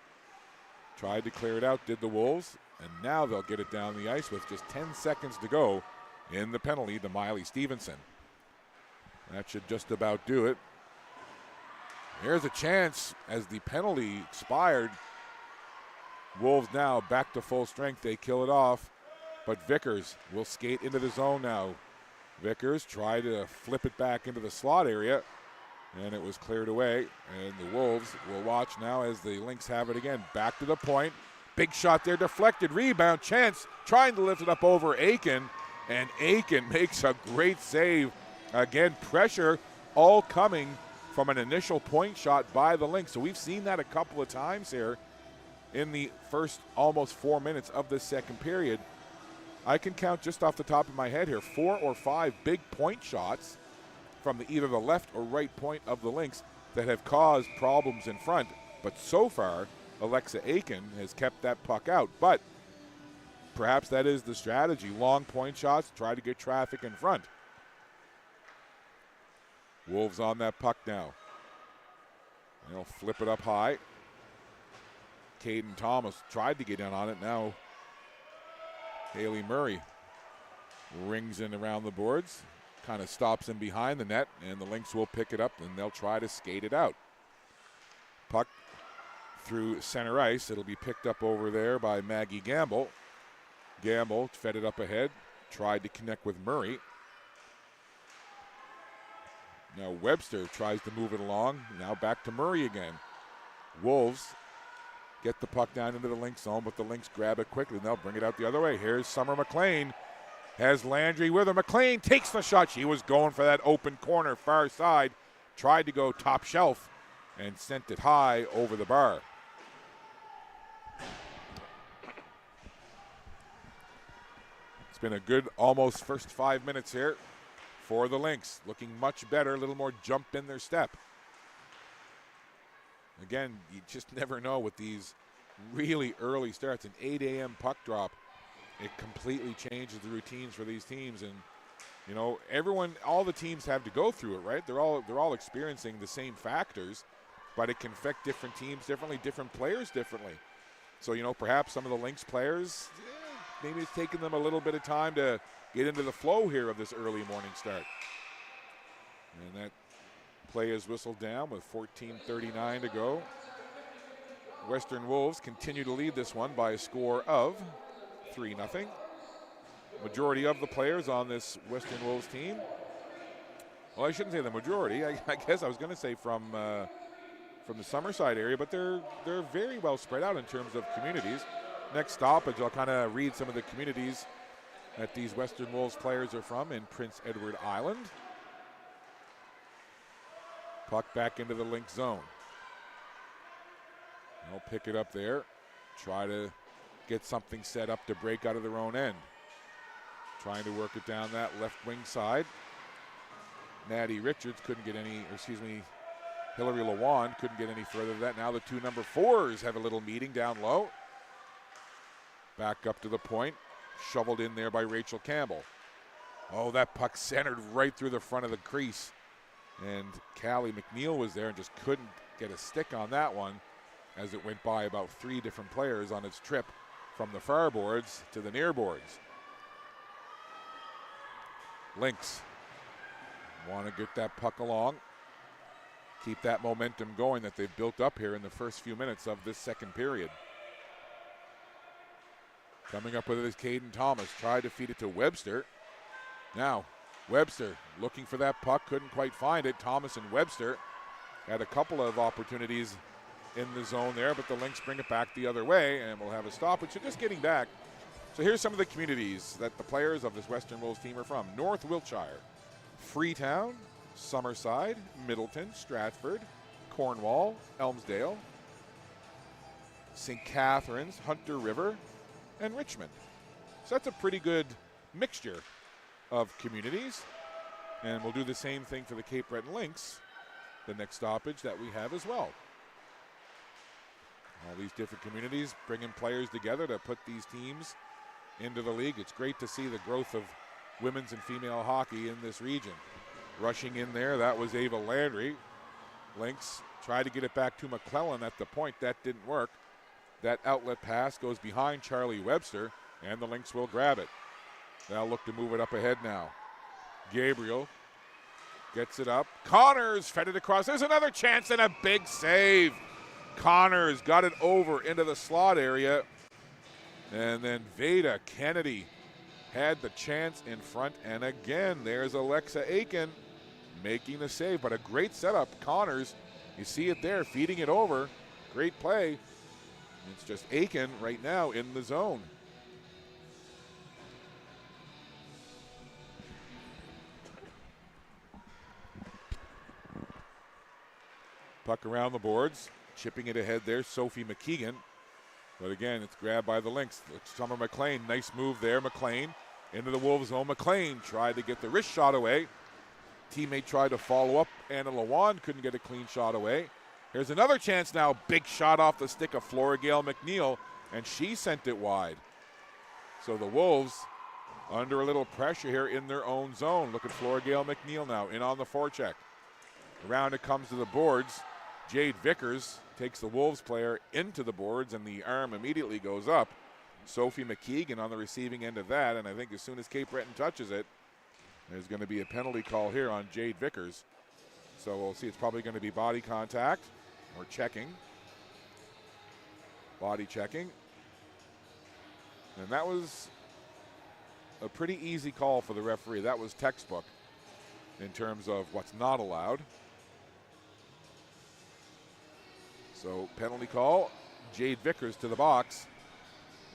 Tried to clear it out, did the Wolves. And now they'll get it down the ice with just 10 seconds to go in the penalty to Miley Stevenson. That should just about do it. Here's a chance as the penalty expired. Wolves now back to full strength. They kill it off, but Vickers will skate into the zone now. Vickers tried to flip it back into the slot area, and it was cleared away. And the Wolves will watch now as the Lynx have it again. Back to the point. Big shot there, deflected, rebound, chance, trying to lift it up over Aiken, and Aiken makes a great save. Again, pressure all coming from an initial point shot by the Lynx. So we've seen that a couple of times here in the first almost 4 minutes of the second period. I can count just off the top of my head here 4 or 5 big point shots from either the left or right point of the Lynx that have caused problems in front. But so far, Alexa Aiken has kept that puck out. But perhaps that is the strategy. Long point shots, try to get traffic in front. Wolves on that puck now. They'll flip it up high. Caden Thomas tried to get in on it. Now Haley Murray rings in around the boards, kind of stops in behind the net, and the Lynx will pick it up, and they'll try to skate it out. Puck through center ice. It'll be picked up over there by Maggie Gamble. Gamble fed it up ahead, tried to connect with Murray. Now Webster tries to move it along. Now back to Murray again. Wolves get the puck down into the Lynx zone, but the Lynx grab it quickly, and they'll bring it out the other way. Here's Summer McLean. Has Landry with her. McLean takes the shot. She was going for that open corner far side. Tried to go top shelf and sent it high over the bar. It's been a good almost first 5 minutes here for the Lynx. Looking much better, a little more jump in their step. Again, you just never know with these really early starts. An 8 a.m. puck drop, it completely changes the routines for these teams. And, you know, all the teams have to go through it, right? They're all experiencing the same factors, but it can affect different teams differently, different players differently. So, you know, perhaps some of the Lynx players, maybe it's taken them a little bit of time to get into the flow here of this early morning start. And that Play is whistled down with 14:39 to go. Western Wolves continue to lead this one by a score of 3-0. Majority of the players on this Western Wolves team, well, I shouldn't say the majority. I guess I was going to say from the Summerside area, but they're very well spread out in terms of communities. Next stoppage, I'll kind of read some of the communities that these Western Wolves players are from in Prince Edward Island. Puck back into the Lynx zone. They'll pick it up there. Try to get something set up to break out of their own end. Trying to work it down that left wing side. Maddie Richards couldn't get any, Hillary Lewan couldn't get any further than that. Now the two number 4s have a little meeting down low. Back up to the point. Shoveled in there by Rachel Campbell. Oh, that puck centered right through the front of the crease. And Callie McNeil was there and just couldn't get a stick on that one as it went by about 3 different players on its trip from the far boards to the near boards. Lynx want to get that puck along. Keep that momentum going that they've built up here in the first few minutes of this second period. Coming up with it is Caden Thomas. Tried to feed it to Webster. Now, Webster looking for that puck, couldn't quite find it. Thomas and Webster had a couple of opportunities in the zone there, but the Lynx bring it back the other way, and we'll have a stoppage. So just getting back. So here's some of the communities that the players of this Western Wolves team are from. North Wiltshire, Freetown, Summerside, Middleton, Stratford, Cornwall, Elmsdale, St. Catharines, Hunter River, and Richmond. So that's a pretty good mixture of communities. And we'll do the same thing for the Cape Breton Lynx, the next stoppage that we have as well. All these different communities bringing players together to put these teams into the league. It's great to see the growth of women's and female hockey in this region. Rushing in there, that was Ava Landry. Lynx tried to get it back to McClellan at the point. That didn't work. That outlet pass goes behind Charlie Webster, and the Lynx will grab it. They'll look to move it up ahead now. Gabriel gets it up. Connors fed it across. There's another chance and a big save. Connors got it over into the slot area. And then Veda Kennedy had the chance in front. And again, there's Alexa Aiken making the save. But a great setup. Connors, you see it there, feeding it over. Great play. It's just Aiken right now in the zone. Puck around the boards. Chipping it ahead there, Sophie McKeegan. But again, it's grabbed by the Lynx. Summer McLean, nice move there. McLean into the Wolves' zone. McLean tried to get the wrist shot away. Teammate tried to follow up. Anna Lewan couldn't get a clean shot away. Here's another chance now. Big shot off the stick of Flora Gale McNeil, and she sent it wide. So the Wolves under a little pressure here in their own zone. Look at Flora Gale McNeil now in on the forecheck. Around it comes to the boards. Jade Vickers takes the Wolves player into the boards, and the arm immediately goes up. Sophie McKeegan on the receiving end of that, and I think as soon as Cape Breton touches it, there's going to be a penalty call here on Jade Vickers. So we'll see. It's probably going to be body contact or checking. Body checking. And that was a pretty easy call for the referee. That was textbook in terms of what's not allowed. So penalty call, Jade Vickers to the box.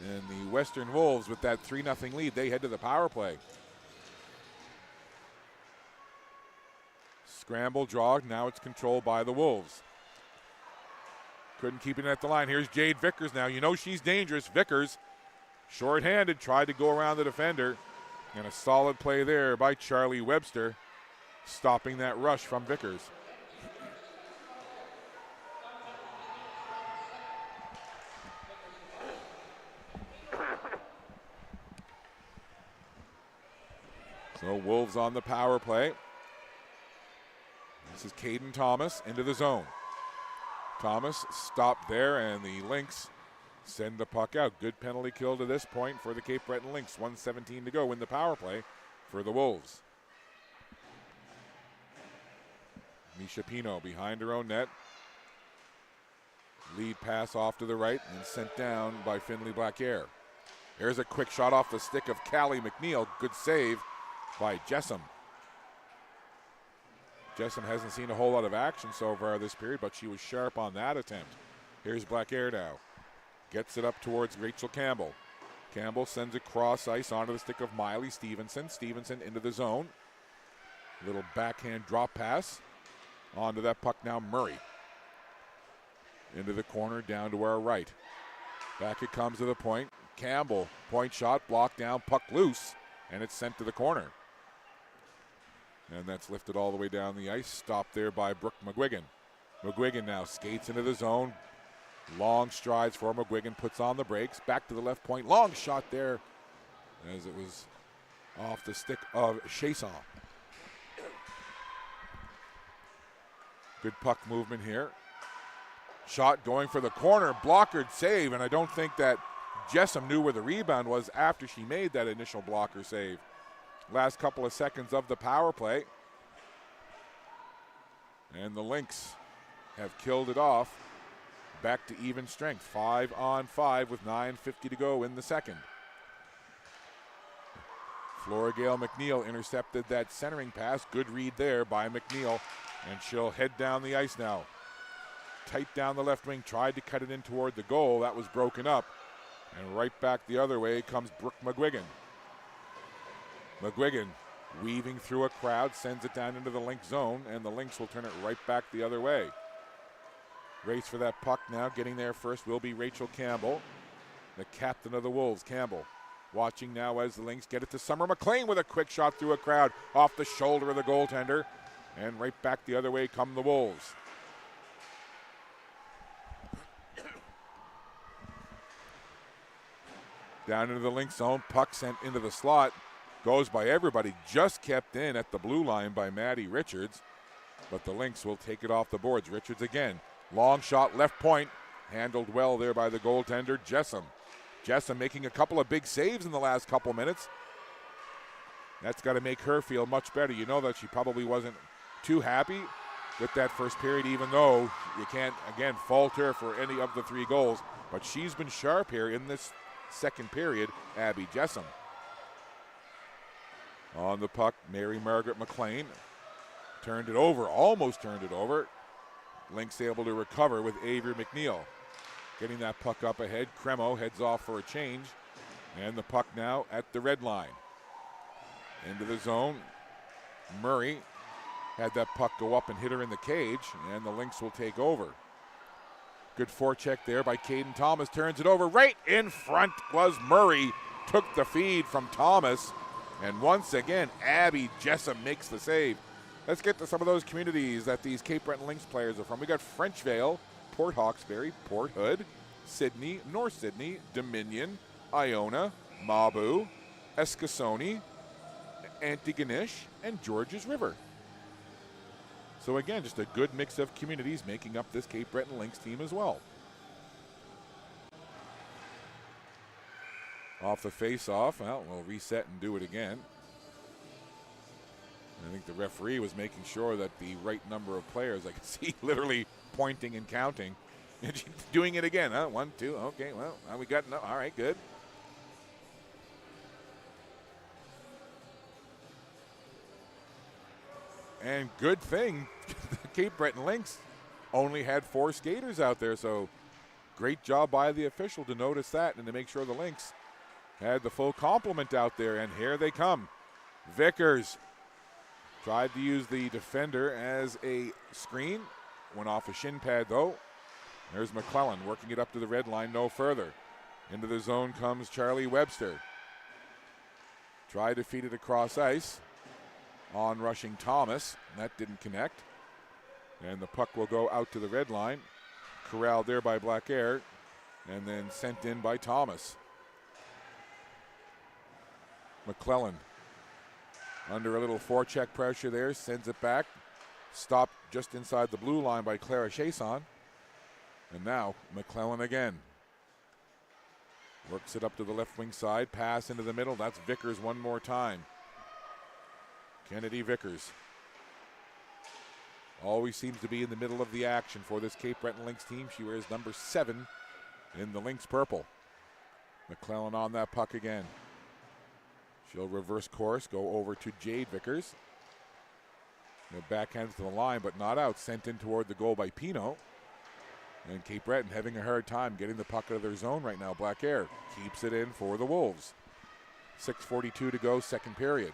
And the Western Wolves with that 3-0 lead, they head to the power play. Scramble draw, now it's controlled by the Wolves. Couldn't keep it at the line. Here's Jade Vickers now. You know she's dangerous. Vickers, short-handed, tried to go around the defender. And a solid play there by Charlie Webster, stopping that rush from Vickers. So Wolves on the power play. This is Caden Thomas into the zone. Thomas stopped there, and the Lynx send the puck out. Good penalty kill to this point for the Cape Breton Lynx. 1:17 to go in the power play for the Wolves. Misha Pino behind her own net. Lead pass off to the right and sent down by Finley Blackare. Here's a quick shot off the stick of Callie McNeil. Good save by Jessam. Jessam hasn't seen a whole lot of action so far this period, but she was sharp on that attempt. Here's Blackare now. Gets it up towards Rachel Campbell. Campbell sends it cross ice onto the stick of Miley Stevenson. Stevenson into the zone. Little backhand drop pass. Onto that puck now, Murray. Into the corner, down to our right. Back it comes to the point. Campbell, point shot, blocked down, puck loose, and it's sent to the corner. And that's lifted all the way down the ice. Stopped there by Brooke McGuigan. McGuigan now skates into the zone. Long strides for McGuigan, puts on the brakes. Back to the left point. Long shot there as it was off the stick of Chasson. Good puck movement here. Shot going for the corner. Blockered save, and I don't think that Jessam knew where the rebound was after she made that initial blocker save. Last couple of seconds of the power play. And the Lynx have killed it off. Back to even strength. 5-on-5 with 9:50 to go in the second. Florigale McNeil intercepted that centering pass. Good read there by McNeil. And she'll head down the ice now. Tight down the left wing. Tried to cut it in toward the goal. That was broken up. And right back the other way comes Brooke McGuigan. McGuigan weaving through a crowd. Sends it down into the Lynx zone. And the Lynx will turn it right back the other way. Race for that puck now. Getting there first will be Rachel Campbell, the captain of the Wolves. Campbell watching now as the Lynx get it to Summer McLean with a quick shot through a crowd off the shoulder of the goaltender. And right back the other way come the Wolves. Down into the Lynx zone. Puck sent into the slot. Goes by everybody. Just kept in at the blue line by Maddie Richards. But the Lynx will take it off the boards. Richards again. Long shot left point. Handled well there by the goaltender, Jessam. Jessam making a couple of big saves in the last couple minutes. That's got to make her feel much better. You know that she probably wasn't too happy with that first period, even though you can't, again, fault her for any of the 3 goals. But she's been sharp here in this second period, Abby Jessam. On the puck, Mary Margaret McLean. Turned it over, almost turned it over. Lynx able to recover with Avery McNeil. Getting that puck up ahead. Cremo heads off for a change. And the puck now at the red line. Into the zone. Murray had that puck go up and hit her in the cage, and the Lynx will take over. Good forecheck there by Caden Thomas. Turns it over. Right in front was Murray. Took the feed from Thomas. And once again, Abby Jessam makes the save. Let's get to some of those communities that these Cape Breton Lynx players are from. We got Frenchvale, Port Hawkesbury, Port Hood, Sydney, North Sydney, Dominion, Iona, Mabu, Eskasoni, Antigonish, and Georges River. So again, just a good mix of communities making up this Cape Breton Lynx team as well. Off the face-off, well, we'll reset and do it again. I think the referee was making sure that the right number of players, I could see literally pointing and counting. And she's doing it again, huh? 1, 2, okay, well, we got enough. All right, good. And good thing, the Cape Breton Lynx only had 4 skaters out there, so great job by the official to notice that and to make sure the Lynx had the full complement out there. And here they come. Vickers tried to use the defender as a screen. Went off a shin pad, though. There's McClellan working it up to the red line, no further. Into the zone comes Charlie Webster. Tried to feed it across ice. On rushing Thomas. That didn't connect. And the puck will go out to the red line. Corralled there by Blackare. And then sent in by Thomas. McClellan under a little forecheck pressure there. Sends it back. Stopped just inside the blue line by Clara Chasson. And now McClellan again. Works it up to the left wing side. Pass into the middle. That's Vickers one more time. Kennedy Vickers. always seems to be in the middle of the action for this Cape Breton Lynx team. She wears number 7 in the Lynx purple. McClellan on that puck again. She'll reverse course, go over to Jade Vickers. Backhands to the line, but not out. Sent in toward the goal by Pino. And Cape Breton having a hard time getting the puck out of their zone right now. Black Air keeps it in for the Wolves. 6:42 to go, second period.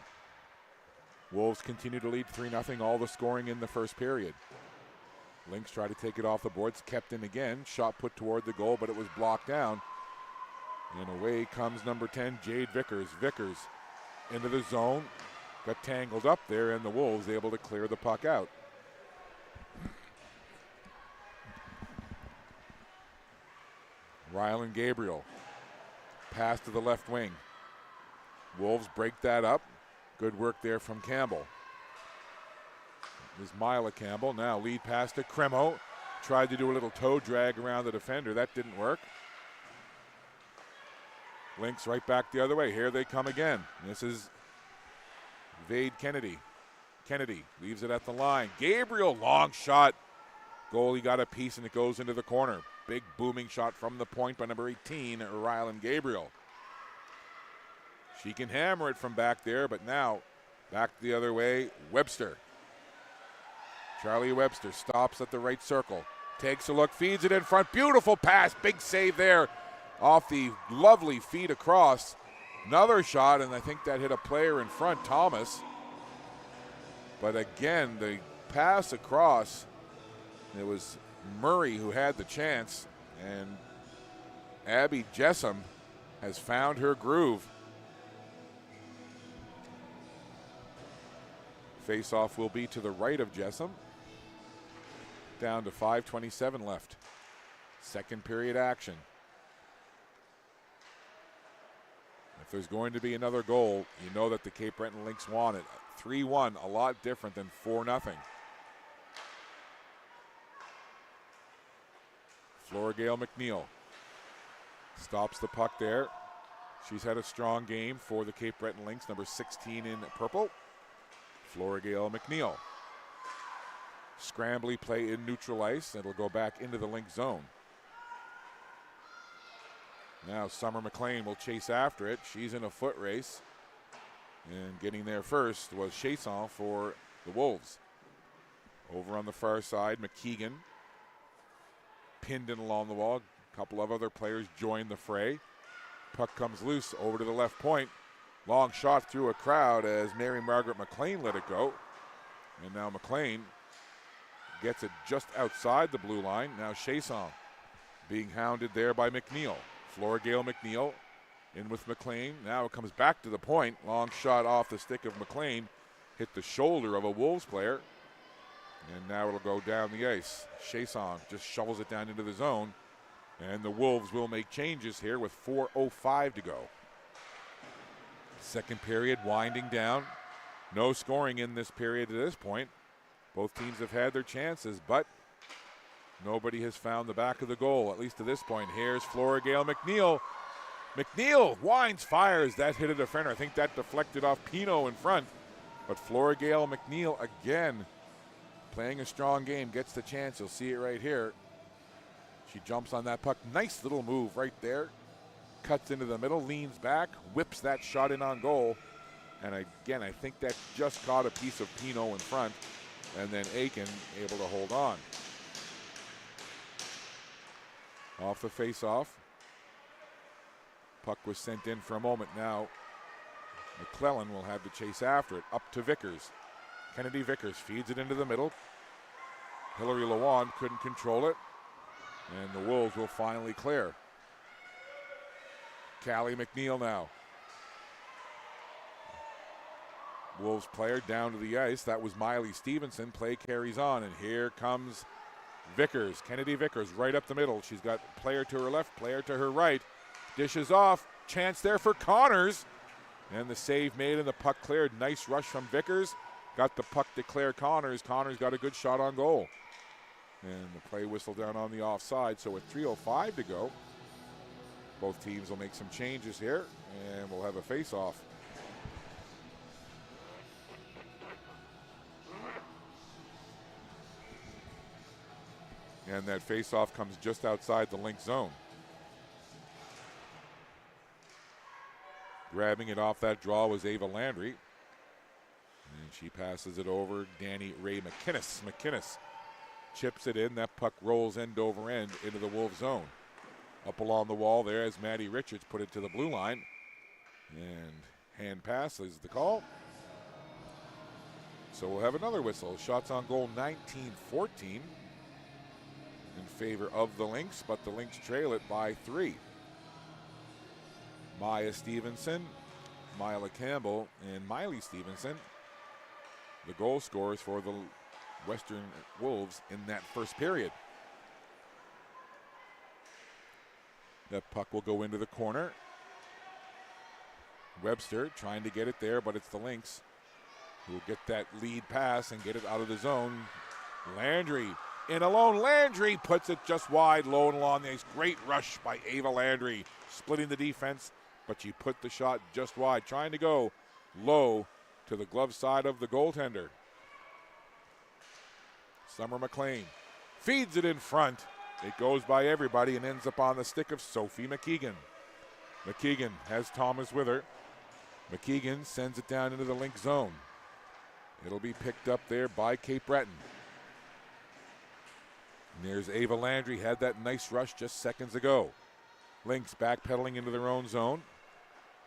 Wolves continue to lead 3-0, all the scoring in the first period. Lynx try to take it off the boards, kept in again. Shot put toward the goal, but it was blocked down. And away comes number 10, Jade Vickers. Vickers into the zone. Got tangled up there, and the Wolves able to clear the puck out. Rylan Gabriel. Pass to the left wing. Wolves break that up. Good work there from Campbell. There's Mila Campbell. Now lead pass to Cremo. Tried to do a little toe drag around the defender. That didn't work. Lynx right back the other way. Here they come again. This is Vade Kennedy. Kennedy leaves it at the line. Gabriel, long shot. Goalie got a piece and it goes into the corner. Big booming shot from the point by number 18, Rylan Gabriel. She can hammer it from back there, but now back the other way, Webster. Charlie Webster stops at the right circle. Takes a look, feeds it in front. Beautiful pass, big save there off the lovely feed across. Another shot, and I think that hit a player in front, Thomas. But again, the pass across, it was Murray who had the chance, and Abby Jessam has found her groove. Face-off will be to the right of Jessam. Down to 5:27 left. Second period action. If there's going to be another goal, you know that the Cape Breton Lynx want it. 3-1, a lot different than 4-0. Florigale McNeil stops the puck there. She's had a strong game for the Cape Breton Lynx, number 16 in purple. Florigale McNeil. Scrambly play in neutral ice. It'll go back into the Lynx zone. Now Summer McLean will chase after it. She's in a foot race. And getting there first was Chasson for the Wolves. Over on the far side, McKeegan pinned in along the wall. A couple of other players join the fray. Puck comes loose over to the left point. Long shot through a crowd as Mary Margaret McLean let it go. And now McLean gets it just outside the blue line. Now Chasson being hounded there by McNeil. Florigale McNeil in with McLean. Now it comes back to the point. Long shot off the stick of McLean. Hit the shoulder of a Wolves player. And now it'll go down the ice. Chasson just shovels it down into the zone. And the Wolves will make changes here with 4:05 to go. Second period winding down. No scoring in this period at this point. Both teams have had their chances, but nobody has found the back of the goal, at least to this point. Here's Florigale McNeil. McNeil winds, fires. That hit a defender. I think that deflected off Pino in front. But Florigale McNeil again playing a strong game, gets the chance. You'll see it right here. She jumps on that puck. Nice little move right there. Cuts into the middle, leans back, whips that shot in on goal. And again, I think that just caught a piece of Pino in front. And then Aiken able to hold on. Off the face-off. Puck was sent in for a moment. Now McClellan will have to chase after it. Up to Vickers. Kennedy Vickers feeds it into the middle. Hillary Lewan couldn't control it. And the Wolves will finally clear. Callie McNeil now. Wolves player down to the ice. That was Miley Stevenson. Play carries on, and here comes Vickers. Kennedy Vickers right up the middle. She's got player to her left, player to her right. Dishes off. Chance there for Connors. And the save made and the puck cleared. Nice rush from Vickers. Got the puck to Claire Connors. Connors got a good shot on goal. And the play whistle down on the offside. So with 3:05 to go, both teams will make some changes here, and we'll have a face-off. And that face-off comes just outside the Lynx zone. Grabbing it off that draw was Ava Landry. And she passes it over Danny Ray McInnes. McInnes chips it in. That puck rolls end over end into the Wolves zone. Up along the wall there as Maddie Richards put it to the blue line. And hand pass is the call. So we'll have another whistle. Shots on goal 19-14 in favor of the Lynx, but the Lynx trail it by 3. Maya Stevenson, Mila Campbell, and Miley Stevenson, the goal scorers for the Western Wolves in that first period. That puck will go into the corner. Webster trying to get it there, but it's the Lynx who will get that lead pass and get it out of the zone. Landry in alone. Landry puts it just wide, low and along the ice. Great rush by Ava Landry, splitting the defense, but she put the shot just wide, trying to go low to the glove side of the goaltender. Summer McLean feeds it in front. It goes by everybody and ends up on the stick of Sophie McKeegan. McKeegan has Thomas with her. McKeegan sends it down into the Lynx zone. It'll be picked up there by Cape Breton. And there's Ava Landry, had that nice rush just seconds ago. Lynx backpedaling into their own zone,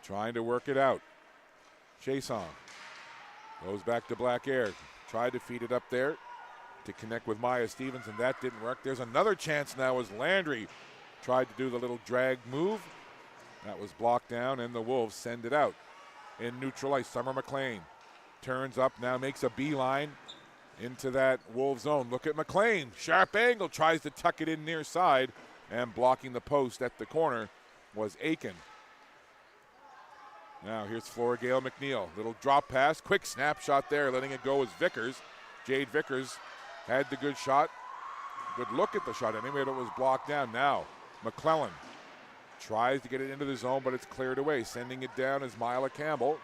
trying to work it out. Chason goes back to Black Air, tried to feed it up there to connect with Maya Stevens, and that didn't work. There's another chance now as Landry tried to do the little drag move. That was blocked down, and the Wolves send it out. In neutral ice, Summer McLean turns up, now makes a beeline into that Wolves zone. Look at McLean, sharp angle, tries to tuck it in near side, and blocking the post at the corner was Aiken. Now here's Flora Gale McNeil. Little drop pass, quick snapshot there, letting it go is Vickers. Jade Vickers had the good shot. Good look at the shot anyway, but it was blocked down. Now McClellan tries to get it into the zone, but it's cleared away. Sending it down is Mila Campbell.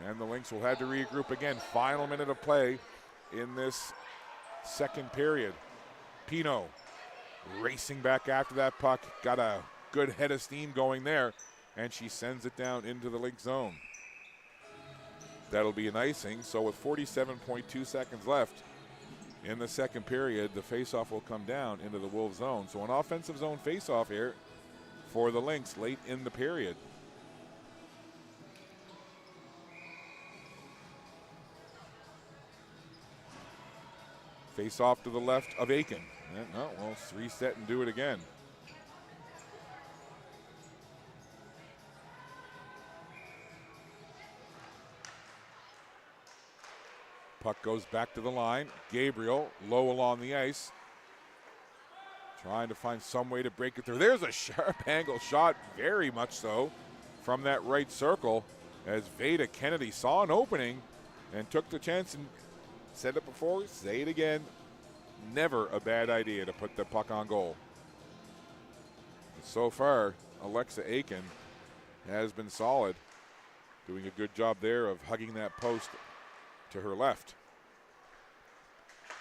And the Lynx will have to regroup again. Final minute of play in this second period. Pino racing back after that puck. Got a good head of steam going there, and she sends it down into the Lynx zone. That'll be an icing. So with 47.2 seconds left in the second period, the faceoff will come down into the Wolves zone. So an offensive zone faceoff here for the Lynx late in the period. Face off to the left of Aiken. No, well, let's reset and do it again. Puck goes back to the line. Gabriel low along the ice, trying to find some way to break it through. There's a sharp angle shot, very much so, from that right circle, as Veda Kennedy saw an opening and took the chance. And said it before, say it again, never a bad idea to put the puck on goal. So far, Alexa Aiken has been solid, doing a good job there of hugging that post to her left.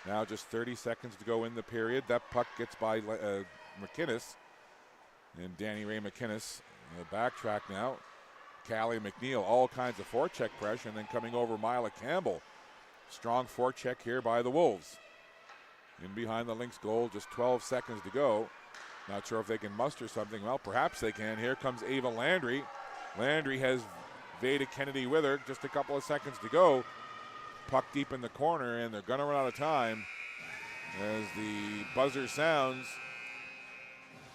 Now just 30 seconds to go in the period. That puck gets by McInnes, and Danny Ray McInnes backtrack now. Callie McNeil, all kinds of forecheck pressure, and then coming over Mila Campbell. Strong forecheck here by the Wolves. In behind the Lynx goal, just 12 seconds to go. Not sure if they can muster something. Well, perhaps they can. Here comes Ava Landry. Landry has Veda Kennedy with her. Just a couple of seconds to go. Puck deep in the corner, and they're going to run out of time as the buzzer sounds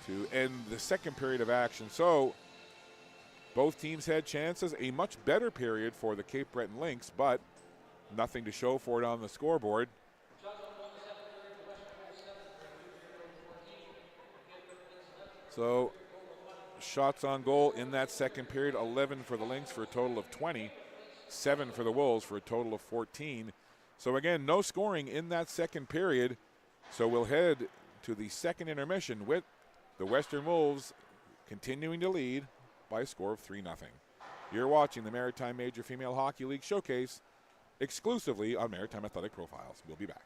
to end the second period of action. So both teams had chances. A much better period for the Cape Breton Lynx, but nothing to show for it on the scoreboard. So shots on goal in that second period, 11 for the Lynx for a total of 20, 7 for the Wolves for a total of 14. So again, no scoring in that second period. So we'll head to the second intermission with the Western Wolves continuing to lead by a score of 3-0. You're watching the Maritime Major Female Hockey League Showcase exclusively on Maritime Athletic Profiles. We'll be back.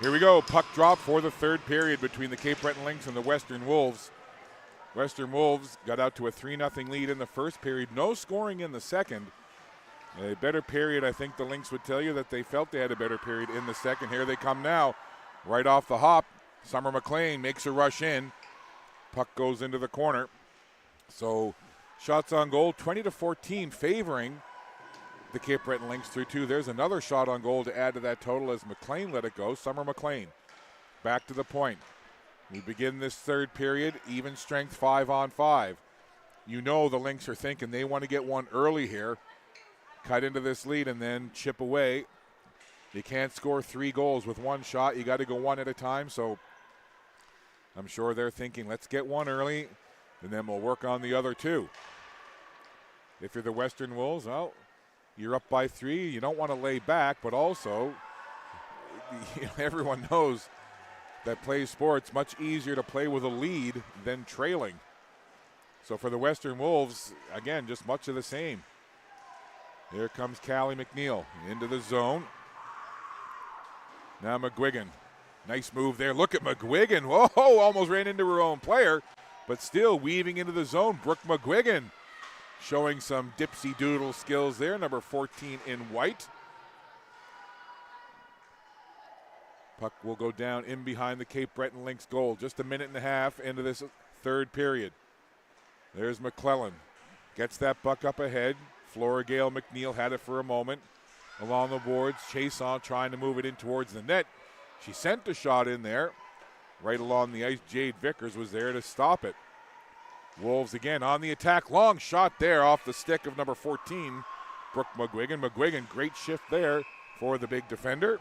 Here we go, puck drop for the third period between the Cape Breton Lynx and the Western Wolves. Western Wolves got out to a 3-0 lead in the first period. No scoring in the second. A better period, I think the Lynx would tell you that they felt they had a better period in the second. Here they come now, right off the hop. Summer McLean makes a rush in. Puck goes into the corner. So shots on goal, 20-14, favoring the Cape Breton Lynx through two. There's another shot on goal to add to that total as McLean let it go. Summer McLean back to the point. We begin this third period, even strength 5-on-5. You know the Lynx are thinking they want to get one early here, cut into this lead, and then chip away. You can't score 3 goals with one shot. You got to go one at a time. So I'm sure they're thinking, let's get one early, and then we'll work on the other 2. If you're the Western Wolves, well, you're up by 3. You don't want to lay back, but also everyone knows that plays sports, much easier to play with a lead than trailing. So for the Western Wolves, again, just much of the same. Here comes Callie McNeil into the zone. Now McGuigan. Nice move there. Look at McGuigan. Whoa, almost ran into her own player, but still weaving into the zone. Brooke McGuigan showing some dipsy doodle skills there, number 14 in white. Puck will go down in behind the Cape Breton Lynx goal. Just a minute and a half into this third period. There's McClellan. Gets that puck up ahead. Flora Gale McNeil had it for a moment. Along the boards, Chason trying to move it in towards the net. She sent a shot in there. Right along the ice, Jade Vickers was there to stop it. Wolves again on the attack. Long shot there off the stick of number 14, Brooke McGuigan. McGuigan, great shift there for the big defender.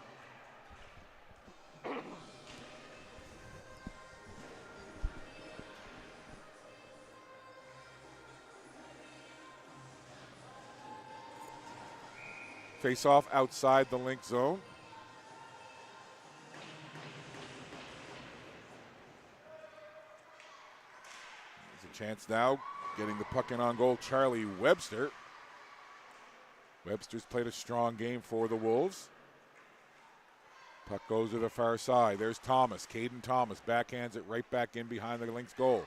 Face off outside the Lynx zone. There's a chance now, getting the puck in on goal, Charlie Webster. Webster's played a strong game for the Wolves. Puck goes to the far side. There's Thomas, Caden Thomas, backhands it right back in behind the Lynx goal.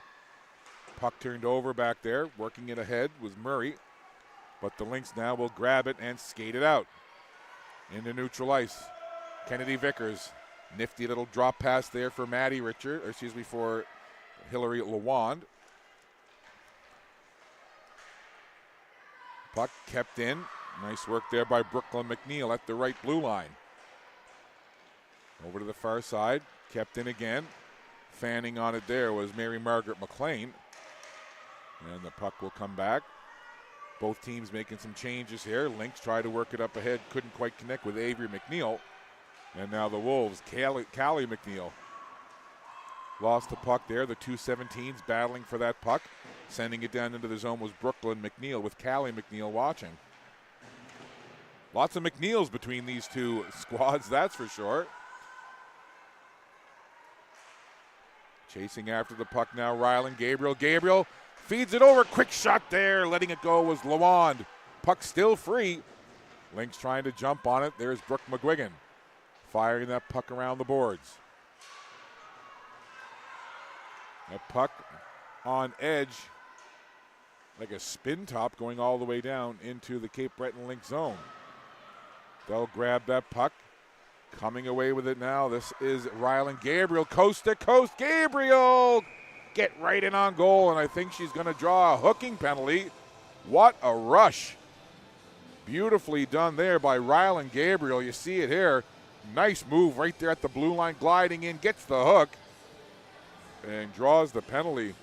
Puck turned over back there, working it ahead was Murray. But the Lynx now will grab it and skate it out into neutral ice. Kennedy Vickers, nifty little drop pass there for Maddie Richard, or excuse me, for Hillary Lawand. Puck kept in. Nice work there by Brooklyn McNeil at the right blue line. Over to the far side, kept in again. Fanning on it there was Mary Margaret McLean. And the puck will come back. Both teams making some changes here. Lynx tried to work it up ahead, couldn't quite connect with Avery McNeil. And now the Wolves, Callie McNeil. Lost the puck there, the 217s battling for that puck. Sending it down into the zone was Brooklyn McNeil with Callie McNeil watching. Lots of McNeils between these two squads, that's for sure. Chasing after the puck now, Rylan Gabriel. Gabriel feeds it over, quick shot there, letting it go was Lawand. Puck still free. Lynx trying to jump on it. There's Brooke McGuigan firing that puck around the boards. That puck on edge, like a spin top going all the way down into the Cape Breton Lynx zone. They'll grab that puck. Coming away with it now, this is Rylan Gabriel, coast to coast. Gabriel! Get right in on goal, and I think she's going to draw a hooking penalty. What a rush. Beautifully done there by Rylan Gabriel. You see it here. Nice move right there at the blue line, gliding in, gets the hook, and draws the penalty.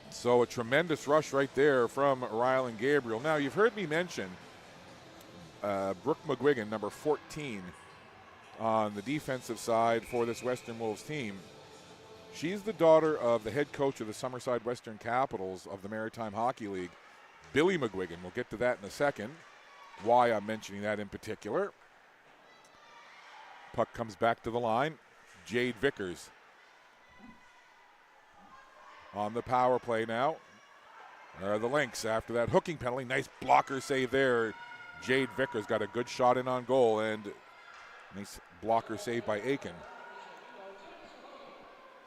So a tremendous rush right there from Rylan Gabriel. Now, you've heard me mention Brooke McGuigan, number 14, on the defensive side for this Western Wolves team. She's the daughter of the head coach of the Summerside Western Capitals of the Maritime Hockey League, Billy McGuigan. We'll get to that in a second, why I'm mentioning that in particular. Puck comes back to the line. Jade Vickers on the power play now. The Lynx after that hooking penalty. Nice blocker save there. Jade Vickers got a good shot in on goal, and Nice blocker save by Aiken.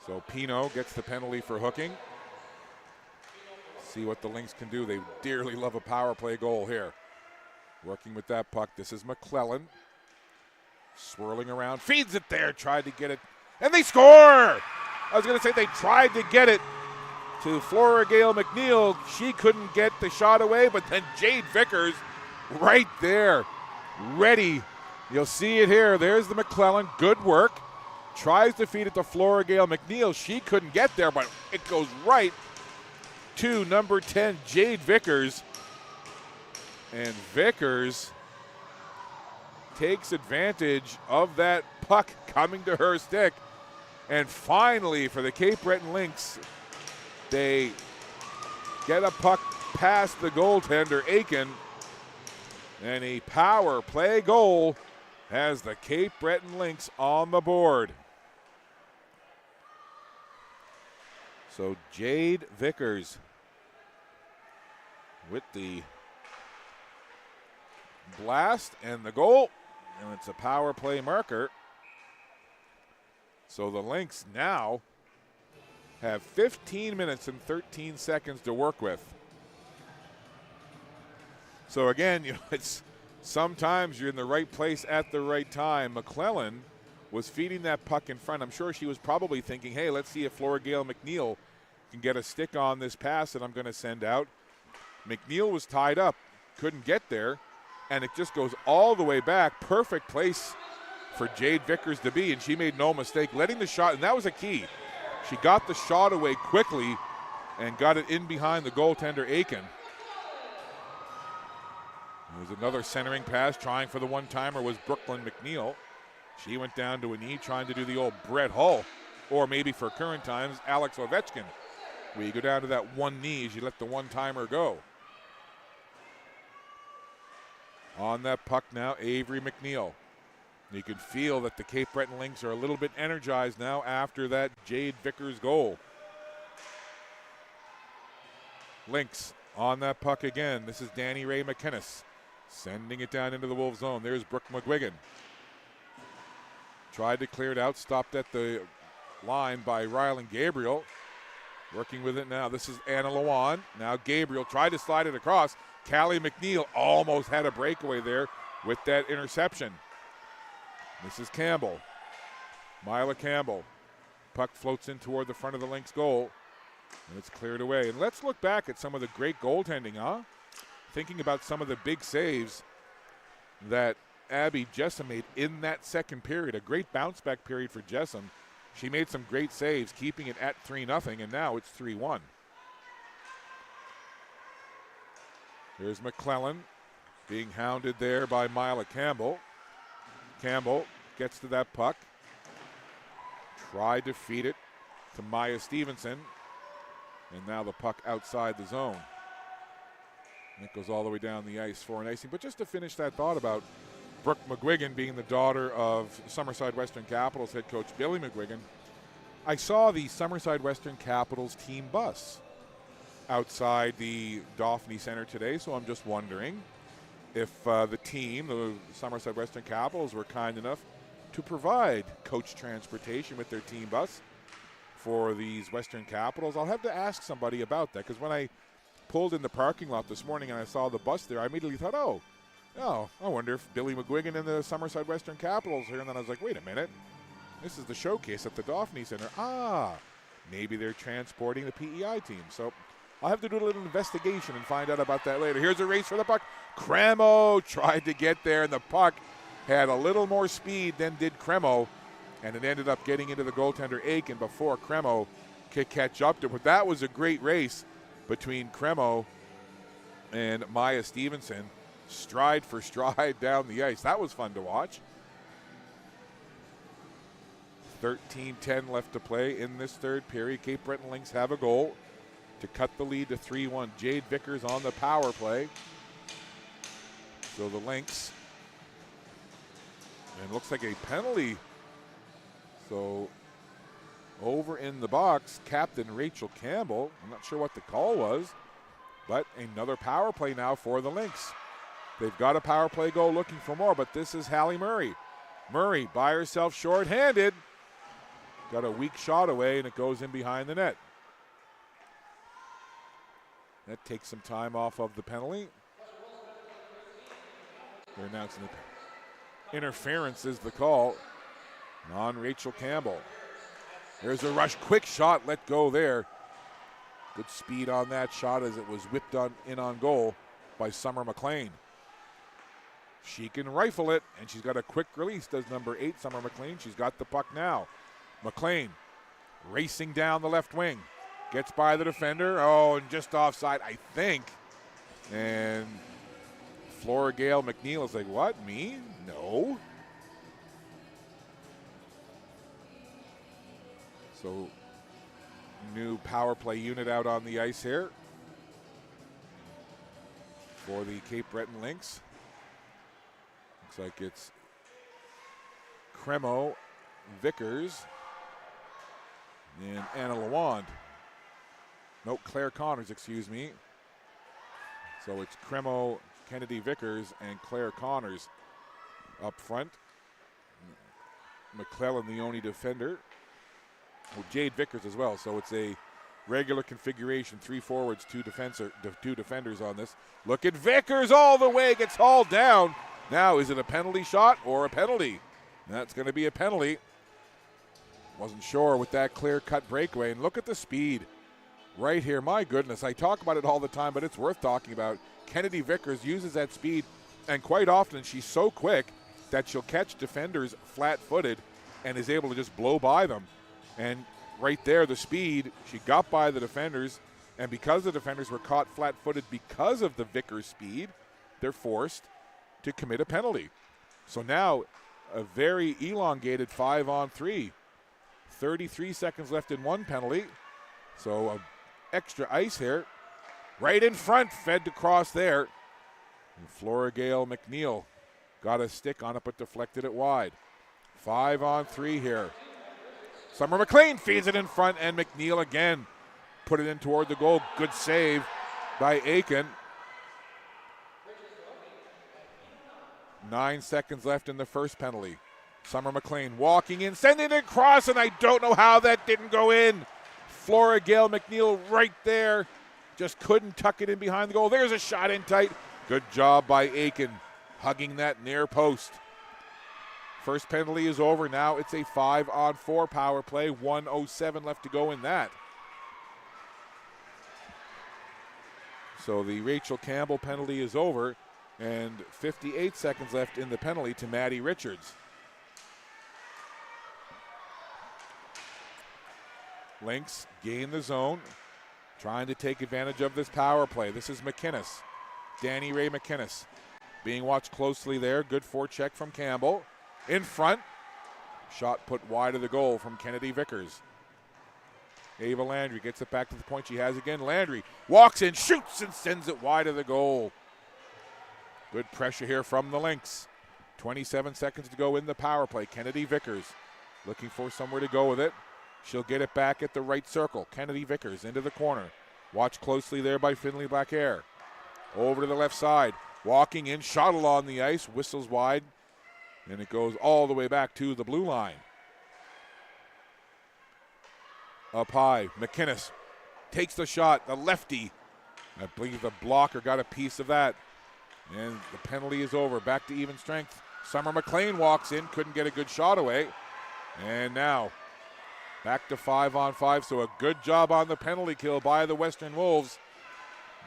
So Pino gets the penalty for hooking. See what the Lynx can do. They dearly love a power play goal here. Working with that puck. This is McClellan. Swirling around. Feeds it there. Tried to get it. And they score! I was going to say they tried to get it to Flora Gale McNeil. She couldn't get the shot away, but then Jade Vickers right there. Ready. You'll see it here. There's the McClellan. Good work. Tries to feed it to Flora Gale McNeil. She couldn't get there, but it goes right to number 10, Jade Vickers. And Vickers takes advantage of that puck coming to her stick. And finally, for the Cape Breton Lynx, they get a puck past the goaltender, Aiken. And a power play goal has the Cape Breton Lynx on the board. So Jade Vickers with the blast and the goal. And it's a power play marker. So the Lynx now have 15 minutes and 13 seconds to work with. So again, it's sometimes you're in the right place at the right time. McClellan was feeding that puck in front. I'm sure she was probably thinking, hey, let's see if Flora Gale McNeil can get a stick on this pass that I'm going to send out. McNeil was tied up, couldn't get there, and it just goes all the way back. Perfect place for Jade Vickers to be, and she made no mistake letting the shot, and that was a key. She got the shot away quickly and got it in behind the goaltender, Aiken. There was another centering pass. Trying for the one-timer was Brooklyn McNeil. She went down to a knee trying to do the old Brett Hull, or maybe for current times, Alex Ovechkin, where you go down to that one knee as you let the one-timer go. On that puck now, Avery McNeil. You can feel that the Cape Breton Lynx are a little bit energized now after that Jade Vickers goal. Lynx on that puck again. This is Danny Ray McInnes sending it down into the Wolves zone. There's Brooke McGuigan. Tried to clear it out, stopped at the line by Rylan Gabriel. Working with it now. This is Anna Lewan. Now Gabriel tried to slide it across. Callie McNeil almost had a breakaway there with that interception. This is Campbell. Mila Campbell. Puck floats in toward the front of the Lynx goal. And it's cleared away. And let's look back at some of the great goaltending, huh? Thinking about some of the big saves that Abby Jessam made in that second period. A great bounce-back period for Jessam. She made some great saves, keeping it at 3-0, and now it's 3-1. Here's McClellan being hounded there by Mila Campbell. Campbell gets to that puck. Tried to feed it to Maya Stevenson. And now the puck outside the zone. And it goes all the way down the ice for an icing. But just to finish that thought about Brooke McGuigan being the daughter of Summerside Western Capitals head coach Billy McGuigan, I saw the Summerside Western Capitals team bus outside the Dauphinee Center today, so I'm just wondering if the team, the Summerside Western Capitals, were kind enough to provide coach transportation with their team bus for these Western Capitals. I'll have to ask somebody about that, because when I pulled in the parking lot this morning and I saw the bus there, I immediately thought, oh, I wonder if Billy McGuigan and the Summerside Western Capitals are here. And then I was like, wait a minute. This is the showcase at the Dauphinee Center. Maybe they're transporting the PEI team. So I'll have to do a little investigation and find out about that later. Here's a race for the puck. Cremo tried to get there, and the puck had a little more speed than did Cremo, and it ended up getting into the goaltender Aiken before Cremo could catch up to it. But that was a great race between Cremo and Maya Stevenson, stride for stride down the ice. That was fun to watch. 13:10 left to play in this third period. Cape Breton Lynx have a goal to cut the lead to 3-1. Jade Vickers on the power play. So the Lynx, and it looks like a penalty. So over in the box, Captain Rachel Campbell. I'm not sure what the call was, but another power play now for the Lynx. They've got a power play goal, looking for more, but this is Hallie Murray. Murray by herself short-handed. Got a weak shot away, and it goes in behind the net. That takes some time off of the penalty. They're announcing the interference is the call on Rachel Campbell. There's a rush, quick shot, let go there. Good speed on that shot as it was whipped in on goal by Summer McLean. She can rifle it, and she's got a quick release, does number 8, Summer McLean. She's got the puck now. McLean racing down the left wing. Gets by the defender. Oh, and just offside, I think. And Flora Gale McNeil is like, what, me? No. So, new power play unit out on the ice here for the Cape Breton Lynx. Looks like it's Cremo, Vickers, and Anna Lawand. Nope, Claire Connors, excuse me. So it's Cremo, Kennedy Vickers, and Claire Connors up front. McClellan, the only defender. Well, Jade Vickers as well. So it's a regular configuration, 3 forwards, 2 defenders on this. Look at Vickers all the way, gets hauled down. Now, is it a penalty shot or a penalty? That's going to be a penalty. Wasn't sure with that clear-cut breakaway. And look at the speed right here. My goodness, I talk about it all the time, but it's worth talking about. Kennedy Vickers uses that speed, and quite often she's so quick that she'll catch defenders flat-footed and is able to just blow by them. And right there, the speed, she got by the defenders, and because the defenders were caught flat-footed because of the Vickers speed, they're forced to commit a penalty. So now, a very elongated 5-on-3. 33 seconds left in one penalty. So extra ice here. Right in front, fed across there. And Flora Gale McNeil got a stick on it but deflected it wide. 5-on-3 here. Summer McLean feeds it in front, and McNeil again put it in toward the goal. Good save by Aiken. 9 seconds left in the first penalty. Summer McLean walking in, sending it across, and I don't know how that didn't go in. Flora Gale McNeil right there. Just couldn't tuck it in behind the goal. There's a shot in tight. Good job by Aiken, hugging that near post. First penalty is over. Now it's a 5-on-4 power play. 1:07 left to go in that. So the Rachel Campbell penalty is over, and 58 seconds left in the penalty to Maddie Richards. Lynx gain the zone, trying to take advantage of this power play. This is McInnes, Danny Ray McInnes, being watched closely there. Good forecheck from Campbell. In front, shot put wide of the goal from Kennedy Vickers. Ava Landry gets it back to the point she has again. Landry walks in, shoots, and sends it wide of the goal. Good pressure here from the Lynx. 27 seconds to go in the power play. Kennedy Vickers looking for somewhere to go with it. She'll get it back at the right circle. Kennedy Vickers into the corner. Watch closely there by Finley Blackhair. Over to the left side. Walking in, shot along the ice, whistles wide, and it goes all the way back to the blue line. Up high, McInnes takes the shot, the lefty. I believe the blocker got a piece of that. And the penalty is over, back to even strength. Summer McLean walks in, couldn't get a good shot away. And now, back to 5-on-5, so a good job on the penalty kill by the Western Wolves.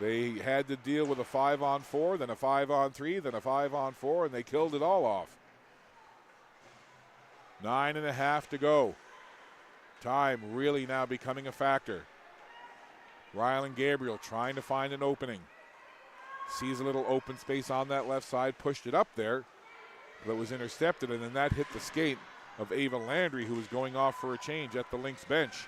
They had to deal with a 5-on-4, then a 5-on-3, then a 5-on-4, and they killed it all off. 9.5 to go. Time really now becoming a factor. Rylan Gabriel trying to find an opening. Sees a little open space on that left side, pushed it up there, but was intercepted, and then that hit the skate of Ava Landry, who was going off for a change at the Lynx bench.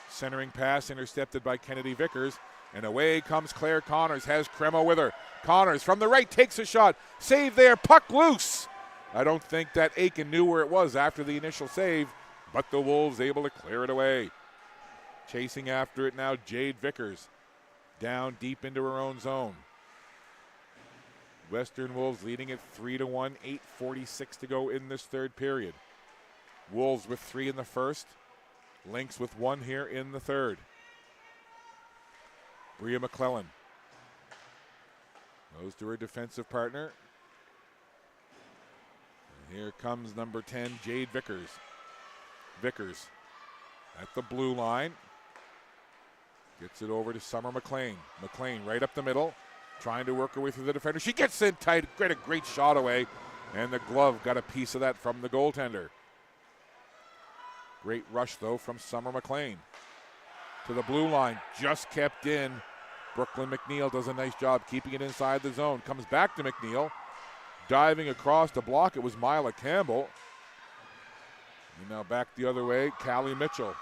Centering pass intercepted by Kennedy Vickers, and away comes Claire Connors, has Cremo with her. Connors from the right takes a shot, save there, puck loose. I don't think that Aiken knew where it was after the initial save, but the Wolves able to clear it away. Chasing after it now, Jade Vickers, down deep into her own zone. Western Wolves leading it 3-1, 8:46 to go in this third period. Wolves with 3 in the first. Lynx with 1 here in the third. Bria McClellan goes to her defensive partner. And here comes number 10, Jade Vickers. Vickers at the blue line. Gets it over to Summer McLean. McLean right up the middle, trying to work her way through the defender. She gets in tight, get a great shot away, and the glove got a piece of that from the goaltender. Great rush, though, from Summer McLean. To the blue line, just kept in. Brooklyn McNeil does a nice job keeping it inside the zone. Comes back to McNeil. Diving across to block, it was Mila Campbell. And now back the other way, Callie McNeil.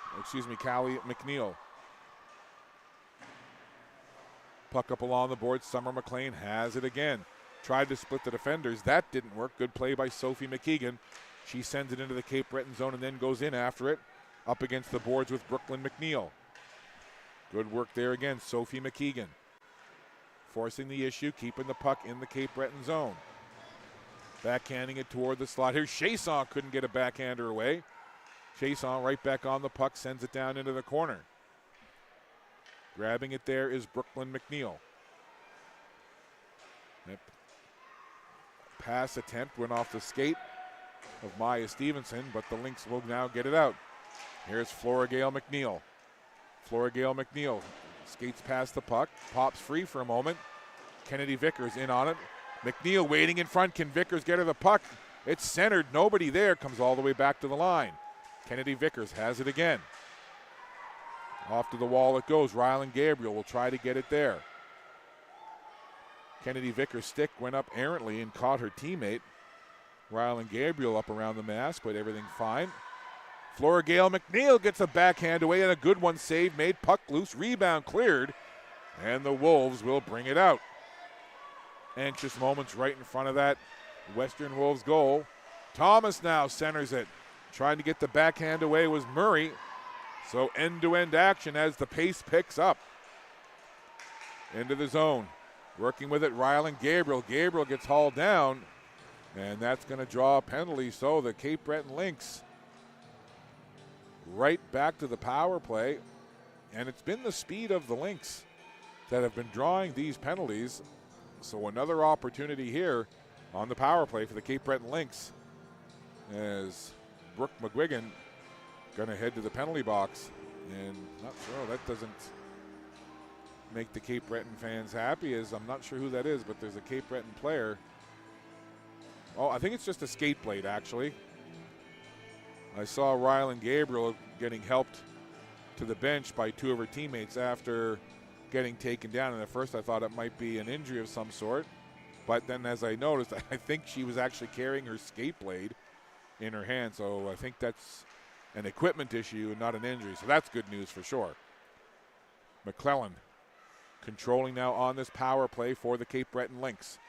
Puck up along the board, Summer McLean has it again. Tried to split the defenders, that didn't work. Good play by Sophie McKeegan. She sends it into the Cape Breton zone and then goes in after it. Up against the boards with Brooklyn McNeil. Good work there again, Sophie McKeegan. Forcing the issue, keeping the puck in the Cape Breton zone. Backhanding it toward the slot. Here, Chasson couldn't get a backhander away. Chasson right back on the puck, sends it down into the corner. Grabbing it there is Brooklyn McNeil. That pass attempt went off the skate of Maya Stevenson, but the Lynx will now get it out. Here's Flora Gale McNeil. Flora Gale McNeil skates past the puck, pops free for a moment. Kennedy Vickers in on it. McNeil waiting in front. Can Vickers get her the puck? It's centered. Nobody there. Comes all the way back to the line. Kennedy Vickers has it again. Off to the wall it goes. Rylan Gabriel will try to get it there. Kennedy Vickers' stick went up errantly and caught her teammate. Rylan Gabriel up around the mask, but everything fine. Flora Gale McNeil gets a backhand away and a good one saved, made puck loose, rebound cleared, and the Wolves will bring it out. Anxious moments right in front of that Western Wolves goal. Thomas now centers it. Trying to get the backhand away was Murray. So end-to-end action as the pace picks up. Into the zone. Working with it, Rylan Gabriel. Gabriel gets hauled down, and that's going to draw a penalty. So the Cape Breton Lynx right back to the power play. And it's been the speed of the Lynx that have been drawing these penalties. So another opportunity here on the power play for the Cape Breton Lynx as Brooke McGuigan going to head to the penalty box. And not sure, that doesn't make the Cape Breton fans happy, as I'm not sure who that is, but there's a Cape Breton player. Oh, I think it's just a skate blade, actually. I saw Rylan Gabriel getting helped to the bench by 2 of her teammates after getting taken down. And at first I thought it might be an injury of some sort. But then as I noticed, I think she was actually carrying her skate blade in her hand. So I think that's an equipment issue and not an injury. So that's good news for sure. McClellan controlling now on this power play for the Cape Breton Lynx.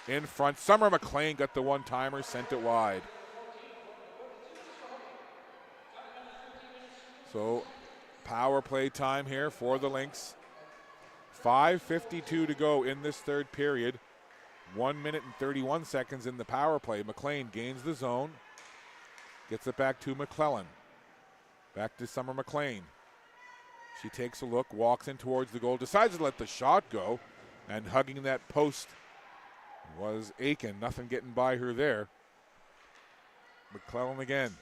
In front, Summer McLean got the one-timer, sent it wide. So power play time here for the Lynx. 5:52 to go in this third period. 1 minute and 31 seconds in the power play. McLean gains the zone. Gets it back to McClellan. Back to Summer McLean. She takes a look, walks in towards the goal, decides to let the shot go, and hugging that post was Aiken. Nothing getting by her there. McClellan again.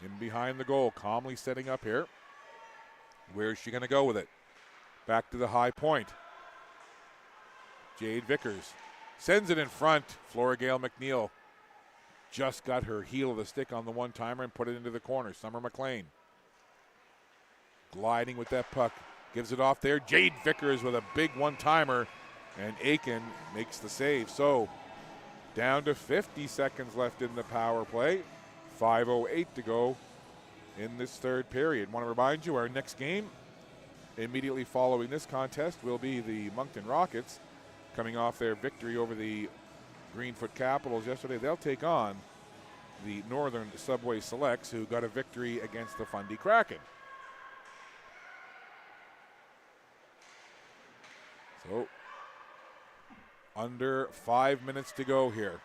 In behind the goal, calmly setting up here. Where is she going to go with it? Back to the high point. Jade Vickers sends it in front. Flora Gale McNeil just got her heel of the stick on the one-timer and put it into the corner. Summer McLean gliding with that puck. Gives it off there. Jade Vickers with a big one-timer, and Aiken makes the save. So down to 50 seconds left in the power play. 5:08 to go in this third period. Want to remind you, our next game immediately following this contest will be the Moncton Rockets, coming off their victory over the Greenfoot Capitals yesterday. They'll take on the Northern Subway Selects, who got a victory against the Fundy Kraken. So Under 5 minutes to go here.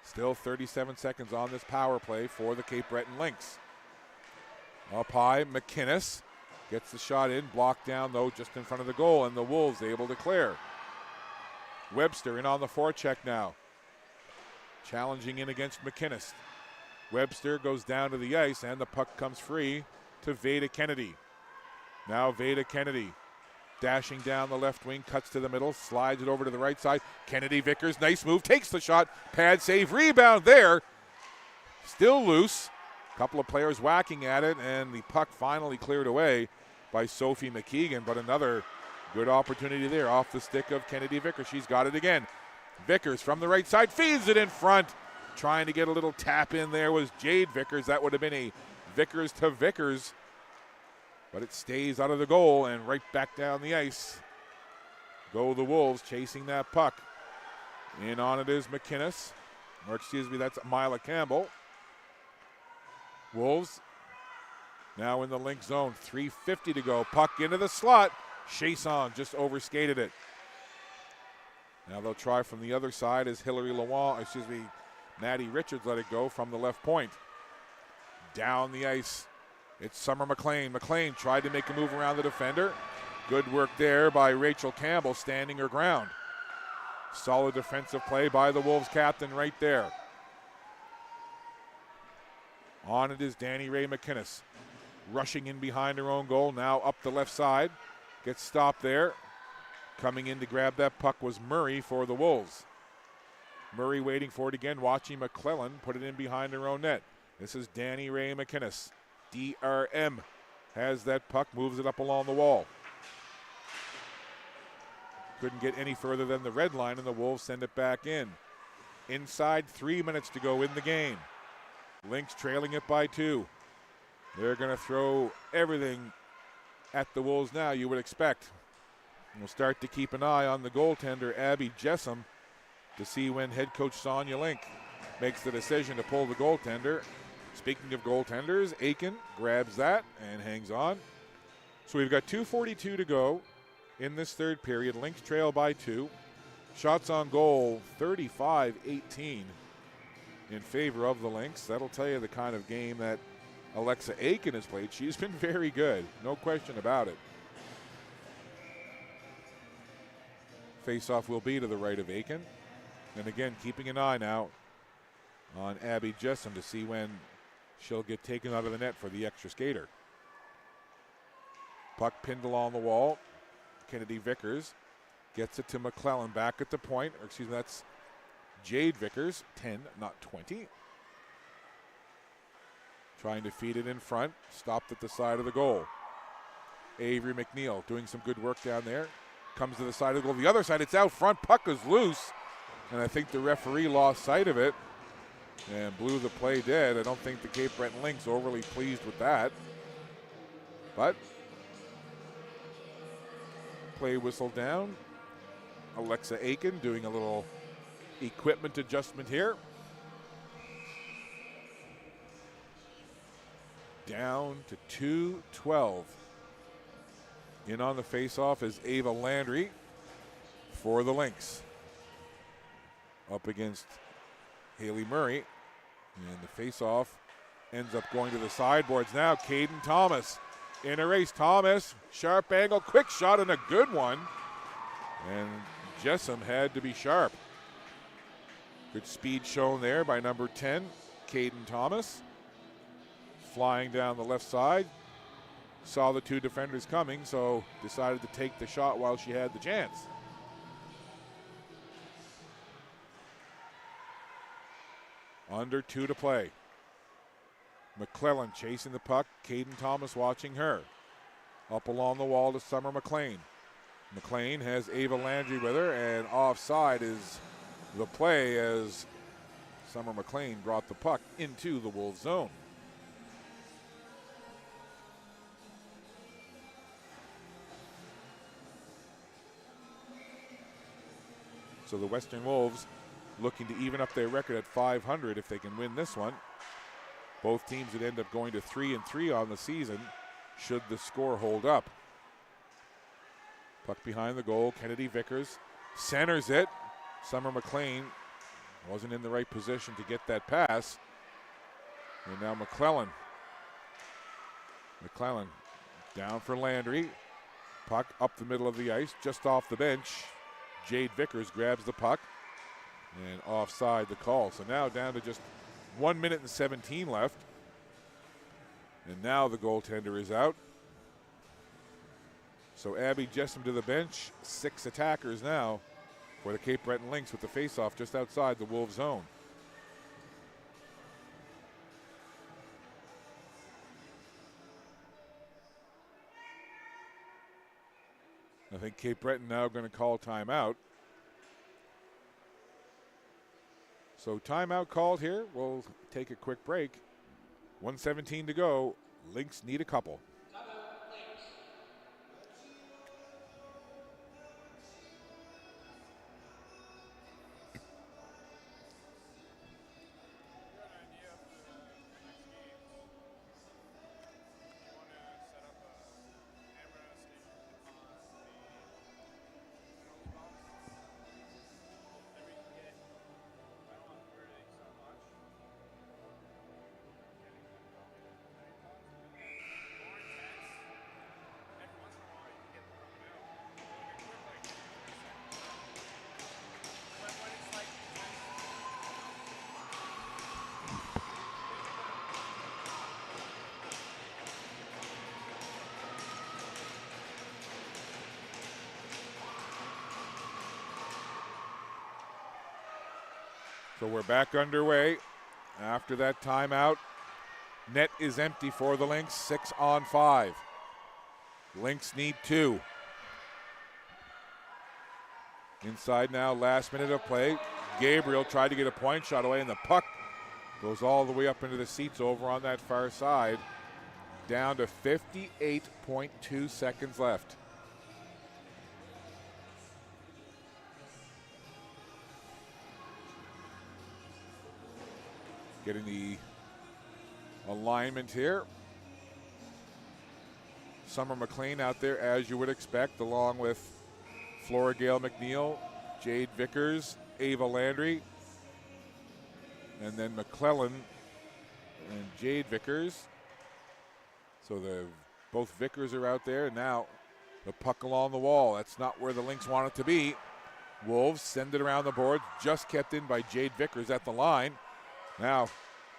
Still 37 seconds on this power play for the Cape Breton Lynx. Up high, McInnes gets the shot in, blocked down though just in front of the goal, and the Wolves able to clear. Webster in on the forecheck now. Challenging in against McInnes. Webster goes down to the ice, and the puck comes free to Veda Kennedy. Now Veda Kennedy dashing down the left wing, cuts to the middle, slides it over to the right side. Kennedy Vickers, nice move, takes the shot, pad save, rebound there. Still loose. Couple of players whacking at it, and the puck finally cleared away by Sophie McKeegan, but another good opportunity there off the stick of Kennedy Vickers. She's got it again. Vickers from the right side feeds it in front. Trying to get a little tap in there was Jade Vickers. That would have been a Vickers to Vickers, but it stays out of the goal and right back down the ice. Go the Wolves chasing that puck. In on it is McInnes, or excuse me, that's Mila Campbell. Wolves now in the Lynx zone, 3:50 to go. Puck into the slot. Chasson just overskated it. Now they'll try from the other side as Maddie Richards let it go from the left point. Down the ice, it's Summer McLean. McLean tried to make a move around the defender. Good work there by Rachel Campbell, standing her ground. Solid defensive play by the Wolves captain right there. On it is Danny Ray McInnes. Rushing in behind her own goal, now up the left side. Gets stopped there. Coming in to grab that puck was Murray for the Wolves. Murray waiting for it again, watching McClellan put it in behind her own net. This is Danny Ray McInnes. DRM has that puck, moves it up along the wall. Couldn't get any further than the red line, and the Wolves send it back in. Inside 3 minutes to go in the game. Lynx trailing it by 2. They're going to throw everything at the Wolves now, you would expect. We'll start to keep an eye on the goaltender, Abby Jessam, to see when head coach Sonia Link makes the decision to pull the goaltender. Speaking of goaltenders, Aiken grabs that and hangs on. So we've got 2:42 to go in this third period. Lynx trail by 2. Shots on goal, 35-18 in favor of the Lynx. That'll tell you the kind of game that Alexa Aiken has played. She's been very good, no question about it. Face-off will be to the right of Aiken. And again, keeping an eye now on Abby Jessam to see when she'll get taken out of the net for the extra skater. Puck pinned along the wall. Kennedy Vickers gets it to McClellan back at the point. Or excuse me, that's Jade Vickers, 10, not 20. Trying to feed it in front. Stopped at the side of the goal. Avery McNeil doing some good work down there. Comes to the side of the goal. The other side, it's out front. Puck is loose. And I think the referee lost sight of it and blew the play dead. I don't think the Cape Breton Lynx overly pleased with that. But play whistle down. Alexa Aiken doing a little equipment adjustment here. Down to 2:12. In on the faceoff is Ava Landry for the Lynx. Up against Haley Murray. And the faceoff ends up going to the sideboards now. Caden Thomas in a race. Thomas, sharp angle, quick shot, and a good one. And Jessam had to be sharp. Good speed shown there by number 10, Caden Thomas. Flying down the left side. Saw the two defenders coming, so decided to take the shot while she had the chance. Under 2 to play. McClellan chasing the puck. Caden Thomas watching her. Up along the wall to Summer McLean. McLean has Ava Landry with her, and offside is the play as Summer McLean brought the puck into the Wolves zone. So the Western Wolves looking to even up their record at 500 if they can win this one. Both teams would end up going to 3-3 on the season should the score hold up. Puck behind the goal. Kennedy Vickers Centers it. Summer McLean wasn't in the right position to get that pass. And now McClellan. McClellan down for Landry. Puck up the middle of the ice, just off the bench. Jade Vickers grabs the puck. And offside the call. So now down to just 1 minute and 17 left. And now the goaltender is out. So Abby Jessom to the bench. 6 attackers now for the Cape Breton Lynx with the faceoff just outside the Wolves zone. I think Cape Breton now going to call timeout. So timeout called here. We'll take a quick break. 1:17 to go. Lynx need a couple. So we're back underway after that timeout. Net is empty for the Lynx, 6-on-5. Lynx need 2. Inside now, last minute of play. Gabriel tried to get a point shot away, and the puck goes all the way up into the seats over on that far side. Down to 58.2 seconds left. Getting the alignment here. Summer McLean out there, as you would expect, along with Flora Gale McNeil, Jade Vickers, Ava Landry, and then McClellan and Jade Vickers. So both Vickers are out there, and now the puck along the wall. That's not where the Lynx want it to be. Wolves send it around the board, just kept in by Jade Vickers at the line. Now,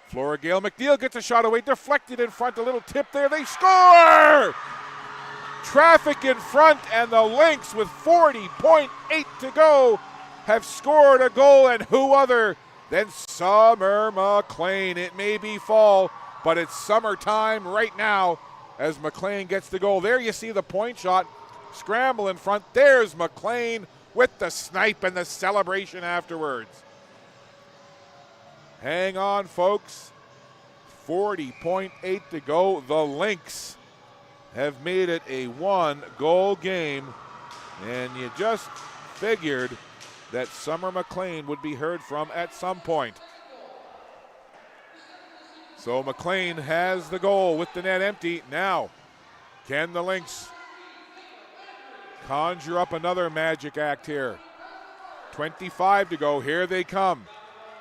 Flora Gale McNeil gets a shot away, deflected in front, a little tip there, they score! Traffic in front, and the Lynx with 40.8 to go have scored a goal, and who other than Summer McLean. It may be fall, but it's summertime right now as McLean gets the goal. There you see the point shot, scramble in front, there's McLean with the snipe and the celebration afterwards. Hang on, folks. 40.8 to go. The Lynx have made it a 1-goal game, and you just figured that Summer McLean would be heard from at some point. So McLean has the goal with the net empty. Now, can the Lynx conjure up another magic act here? 25 to go. Here they come.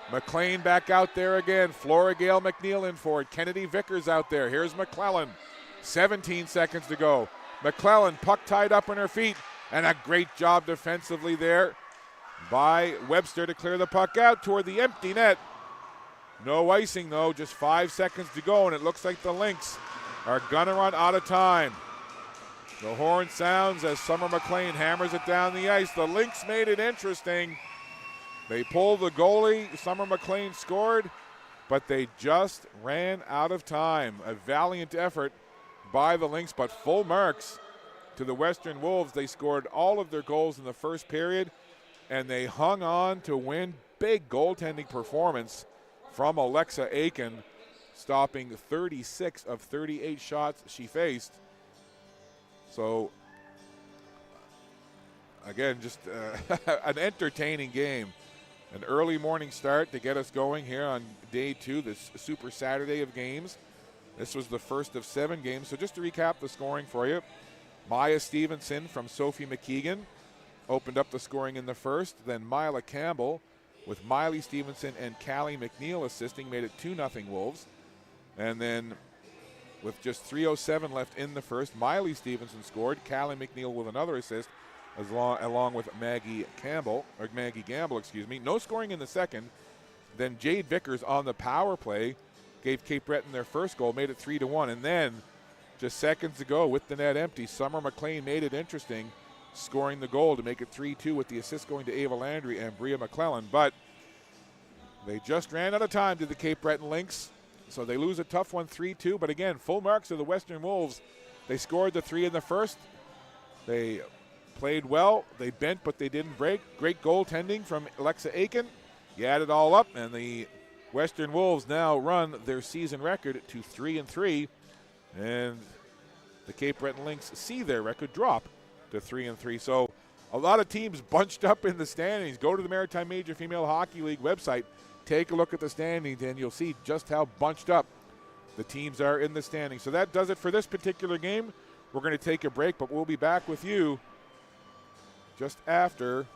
McLean back out there again. Flora Gale McNeil in for it. Kennedy Vickers out there. Here's McClellan. 17 seconds to go. McClellan, puck tied up on her feet, and a great job defensively there by Webster to clear the puck out toward the empty net. No icing, though. Just 5 seconds to go, and it looks like the Lynx are going to run out of time. The horn sounds as Summer McLean hammers it down the ice. The Lynx made it interesting. They pulled the goalie. Summer McLean scored, but they just ran out of time. A valiant effort by the Lynx, but full marks to the Western Wolves. They scored all of their goals in the first period, and they hung on to win. Big goaltending performance from Alexa Aiken, stopping 36 of 38 shots she faced. So, again, just an entertaining game. An early morning start to get us going here on day 2, this Super Saturday of games. This was the first of 7 games. So just to recap the scoring for you, Maya Stevenson from Sophie McKeegan, opened up the scoring in the first. Then Mila Campbell with Miley Stevenson and Callie McNeil assisting made it 2-0 Wolves. And then with just 3:07 left in the first, Miley Stevenson scored. Callie McNeil with another assist, along with Maggie Gamble. No scoring in the second. Then Jade Vickers on the power play gave Cape Breton their first goal, made it 3-1. And then just seconds ago with the net empty, Summer McLean made it interesting, scoring the goal to make it 3-2 with the assist going to Ava Landry and Bria McClellan. But they just ran out of time to the Cape Breton Lynx, so they lose a tough one 3-2. But again, full marks of the Western Wolves. They scored the 3 in the first. They played well. They bent, but they didn't break. Great goaltending from Alexa Aiken. You add it all up, and the Western Wolves now run their season record to 3-3, and the Cape Breton Lynx see their record drop to 3-3. So a lot of teams bunched up in the standings. Go to the Maritime Major Female Hockey League website, take a look at the standings, and you'll see just how bunched up the teams are in the standings. So that does it for this particular game. We're going to take a break, but we'll be back with you just after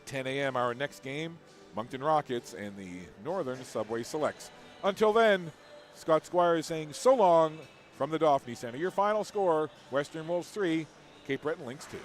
10 a.m. Our next game, Moncton Rockets and the Northern Subway Selects. Until then, Scott Squires saying so long from the Dauphinee Center. Your final score, Western Wolves 3, Cape Breton Lynx 2.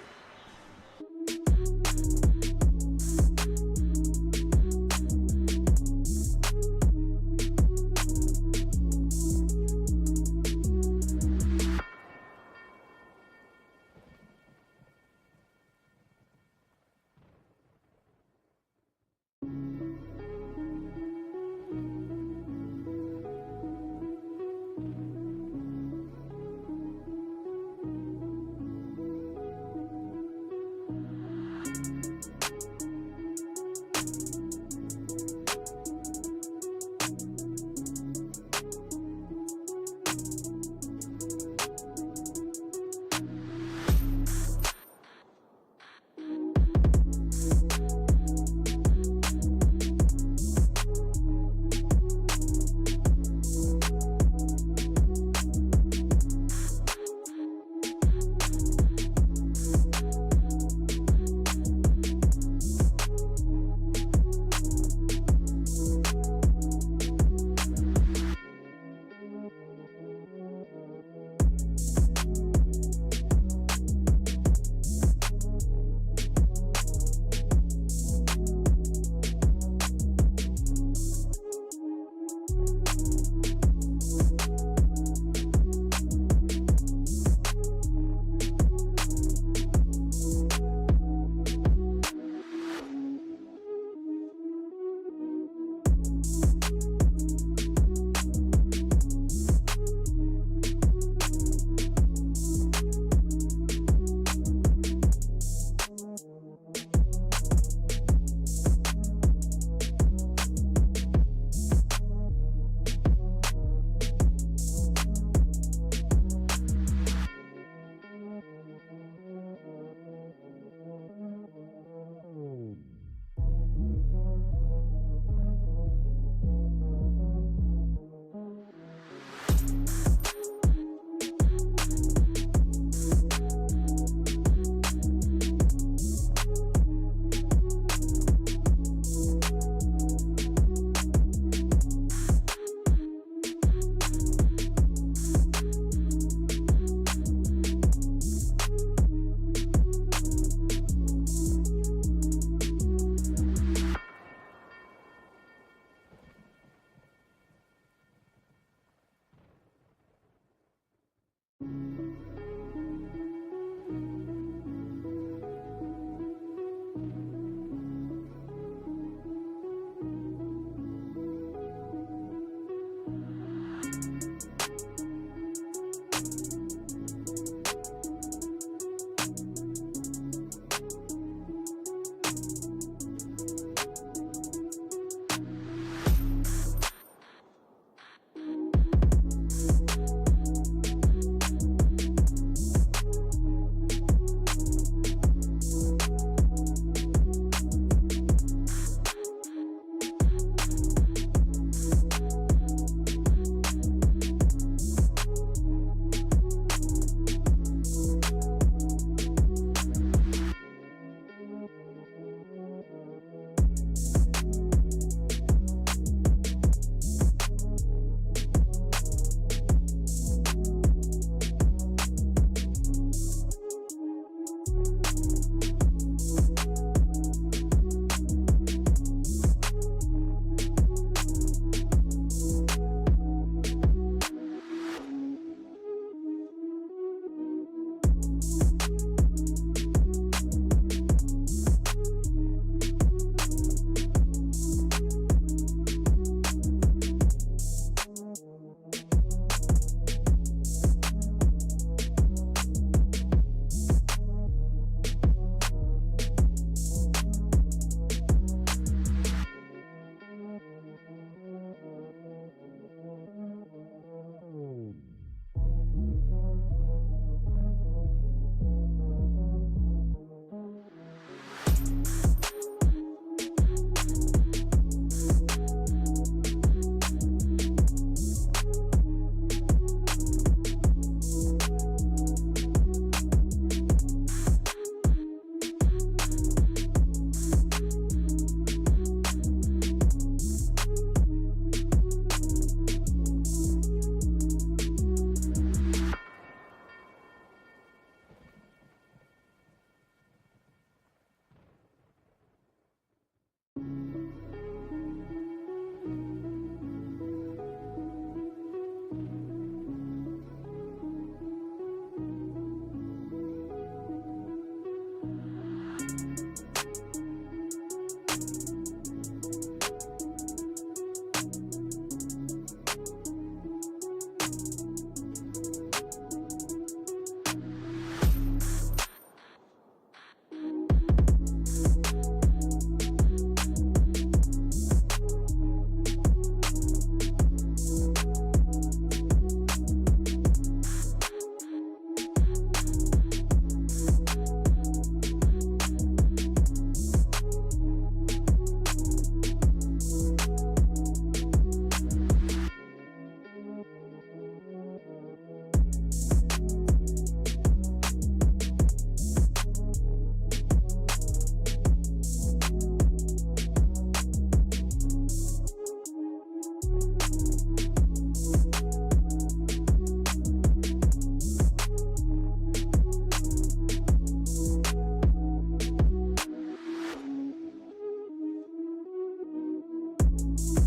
Bye.